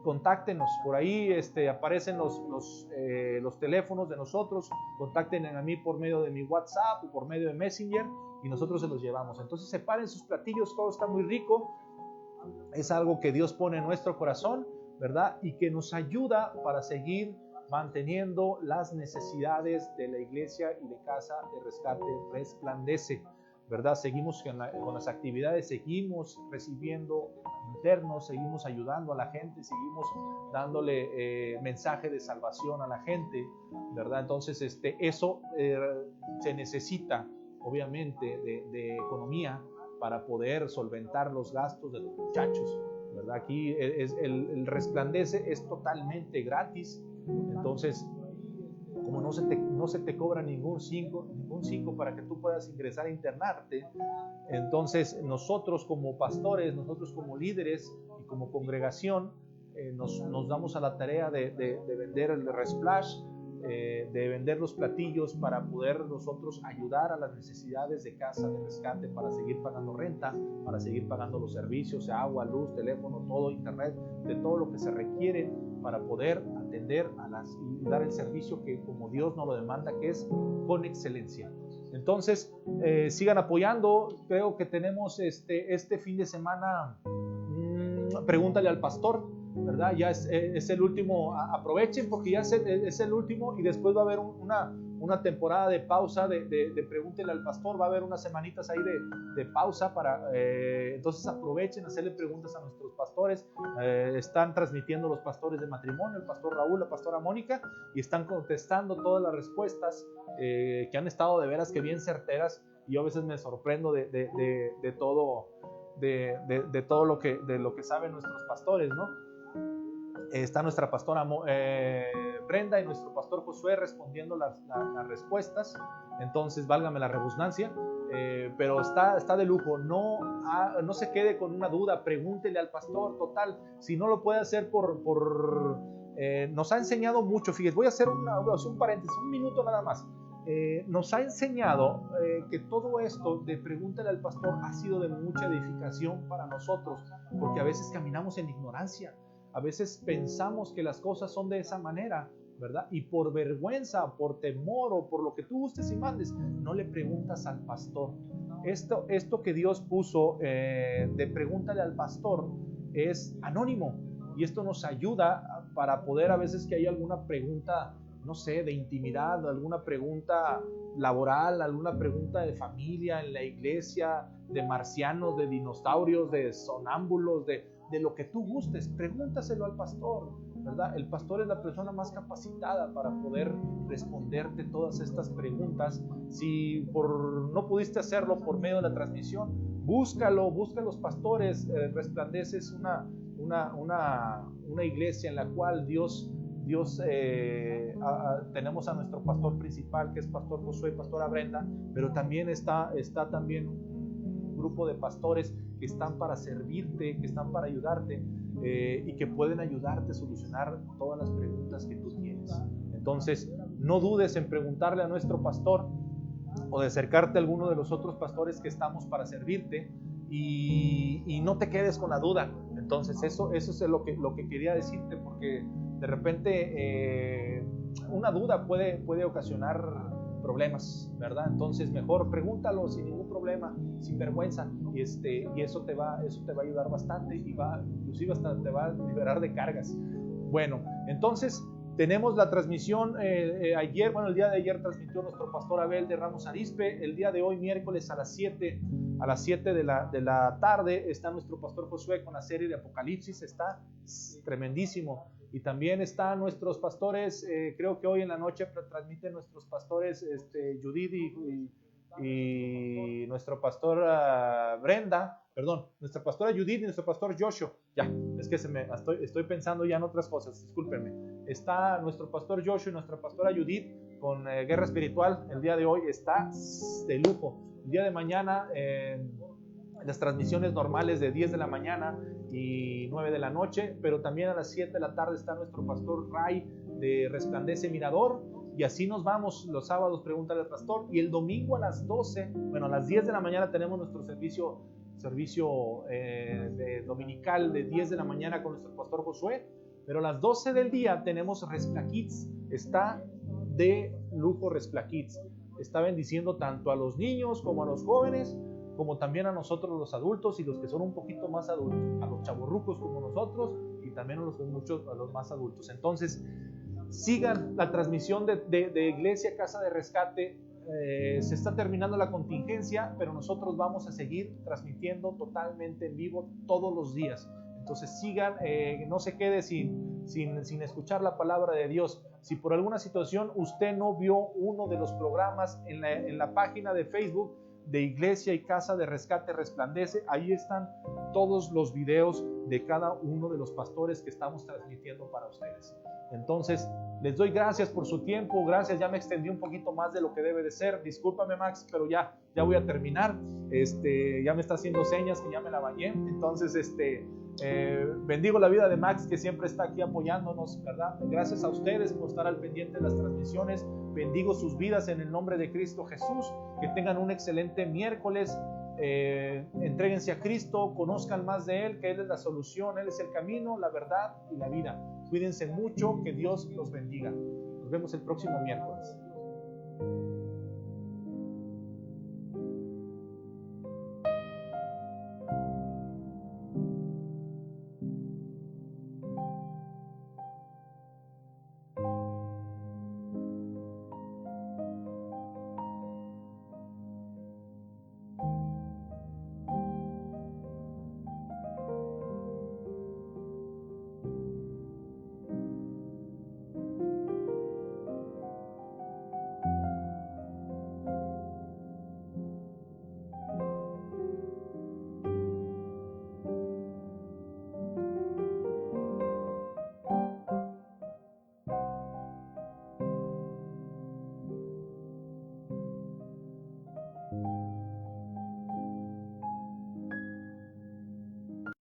contáctenos. Por ahí aparecen los teléfonos de nosotros. Contáctenos a mí por medio de mi WhatsApp o por medio de Messenger y nosotros se los llevamos. Entonces, separen sus platillos, todo está muy rico. Es algo que Dios pone en nuestro corazón, ¿verdad? Y que nos ayuda para seguir manteniendo las necesidades de la iglesia y de Casa de Rescate Resplandece, ¿verdad? Seguimos con las actividades, seguimos recibiendo internos, seguimos ayudando a la gente, seguimos dándole mensaje de salvación a la gente, ¿verdad? Entonces, eso se necesita, obviamente, de economía para poder solventar los gastos de los muchachos, ¿verdad? Aquí el Resplandece es totalmente gratis. Entonces, como no se te cobra ningún cinco para que tú puedas ingresar a internarte, entonces nosotros como pastores, nosotros como líderes y como congregación, nos damos a la tarea de vender el Resplash, de vender los platillos para poder nosotros ayudar a las necesidades de Casa de Rescate, para seguir pagando renta, para seguir pagando los servicios, agua, luz, teléfono, todo, internet, de todo lo que se requiere para poder atender y dar el servicio que como Dios nos lo demanda, que es con excelencia. Entonces, sigan apoyando. Creo que tenemos este fin de semana, pregúntale al pastor, ¿verdad? Ya es el último, aprovechen porque ya es el último, y después va a haber una temporada de pausa de pregúntele al pastor. Va a haber unas semanitas ahí de pausa entonces aprovechen a hacerle preguntas a nuestros pastores. Están transmitiendo los pastores de matrimonio, el pastor Raúl, la pastora Mónica, y están contestando todas las respuestas que han estado de veras que bien certeras, y yo a veces me sorprendo de todo lo que saben nuestros pastores, ¿no? Está nuestra pastora Brenda y nuestro pastor Josué respondiendo las respuestas. Entonces, válgame la redundancia, pero está de lujo. No se quede con una duda, pregúntele al pastor. Total, si no lo puede hacer nos ha enseñado mucho. Fíjate, voy a hacer un paréntesis, un minuto nada más. Nos ha enseñado que todo esto de pregúntale al pastor ha sido de mucha edificación para nosotros, porque a veces caminamos en ignorancia. A veces pensamos que las cosas son de esa manera, ¿verdad? Y por vergüenza, por temor o por lo que tú gustes y mandes, no le preguntas al pastor. Esto que Dios puso de pregúntale al pastor es anónimo, y esto nos ayuda para poder, a veces que hay alguna pregunta, no sé, de intimidad, alguna pregunta laboral, alguna pregunta de familia en la iglesia, de marcianos, de dinosaurios, de sonámbulos, de lo que tú gustes, pregúntaselo al pastor, ¿verdad? El pastor es la persona más capacitada para poder responderte todas estas preguntas. Si no pudiste hacerlo por medio de la transmisión, busca los pastores. Resplandece es una iglesia en la cual Dios tenemos a nuestro pastor principal, que es pastor Josué y pastora Brenda, pero también está también un grupo de pastores que están para servirte, que están para ayudarte, y que pueden ayudarte a solucionar todas las preguntas que tú tienes. Entonces, no dudes en preguntarle a nuestro pastor o de acercarte a alguno de los otros pastores que estamos para servirte, y no te quedes con la duda. Entonces, eso es lo que quería decirte, porque de repente una duda puede ocasionar problemas, ¿verdad? Entonces, mejor pregúntalo sin ningún problema, sin vergüenza, y eso te va a ayudar bastante, y inclusive hasta te va a liberar de cargas. Bueno, entonces tenemos la transmisión el día de ayer transmitió nuestro pastor Abel de Ramos Arispe. El día de hoy, miércoles a las 7, A las 7 de la tarde está nuestro pastor Josué con la serie de Apocalipsis, está tremendísimo. Y también están nuestros pastores, creo que hoy en la noche transmiten nuestros pastores Judith y nuestro pastor nuestra pastora Judith y nuestro pastor Joshua. Ya, es que estoy pensando ya en otras cosas, discúlpenme. Está nuestro pastor Joshua y nuestra pastora Judith con Guerra Espiritual. El día de hoy está de lujo. El día de mañana, las transmisiones normales de 10 de la mañana y 9 de la noche, pero también a las 7 de la tarde está nuestro pastor Ray de Resplandece Mirador. Y así nos vamos los sábados, pregúntale al pastor. Y el domingo a las 12, bueno, a las 10 de la mañana tenemos nuestro servicio dominical de 10 de la mañana con nuestro pastor Josué. Pero a las 12 del día tenemos Respla Kids. Está de lujo Respla Kids. Está bendiciendo tanto a los niños como a los jóvenes, como también a nosotros los adultos y los que son un poquito más adultos, a los chavorrucos como nosotros y también a los más adultos. Entonces, sigan la transmisión de Iglesia Casa de Rescate. Se está terminando la contingencia, pero nosotros vamos a seguir transmitiendo totalmente en vivo todos los días. Entonces sigan, no se quede sin escuchar la palabra de Dios. Si por alguna situación usted no vio uno de los programas en la página de Facebook de Iglesia y Casa de Rescate Resplandece, ahí están todos los videos de cada uno de los pastores que estamos transmitiendo para ustedes. Entonces, les doy gracias por su tiempo, gracias, ya me extendí un poquito más de lo que debe de ser, discúlpame Max, pero ya voy a terminar, ya me está haciendo señas que ya me la bañé, entonces, bendigo la vida de Max que siempre está aquí apoyándonos, ¿verdad? Gracias a ustedes por estar al pendiente de las transmisiones, bendigo sus vidas en el nombre de Cristo Jesús, que tengan un excelente miércoles. Entréguense a Cristo, conozcan más de Él, que Él es la solución, Él es el camino, la verdad y la vida. Cuídense mucho, que Dios los bendiga. Nos vemos el próximo miércoles.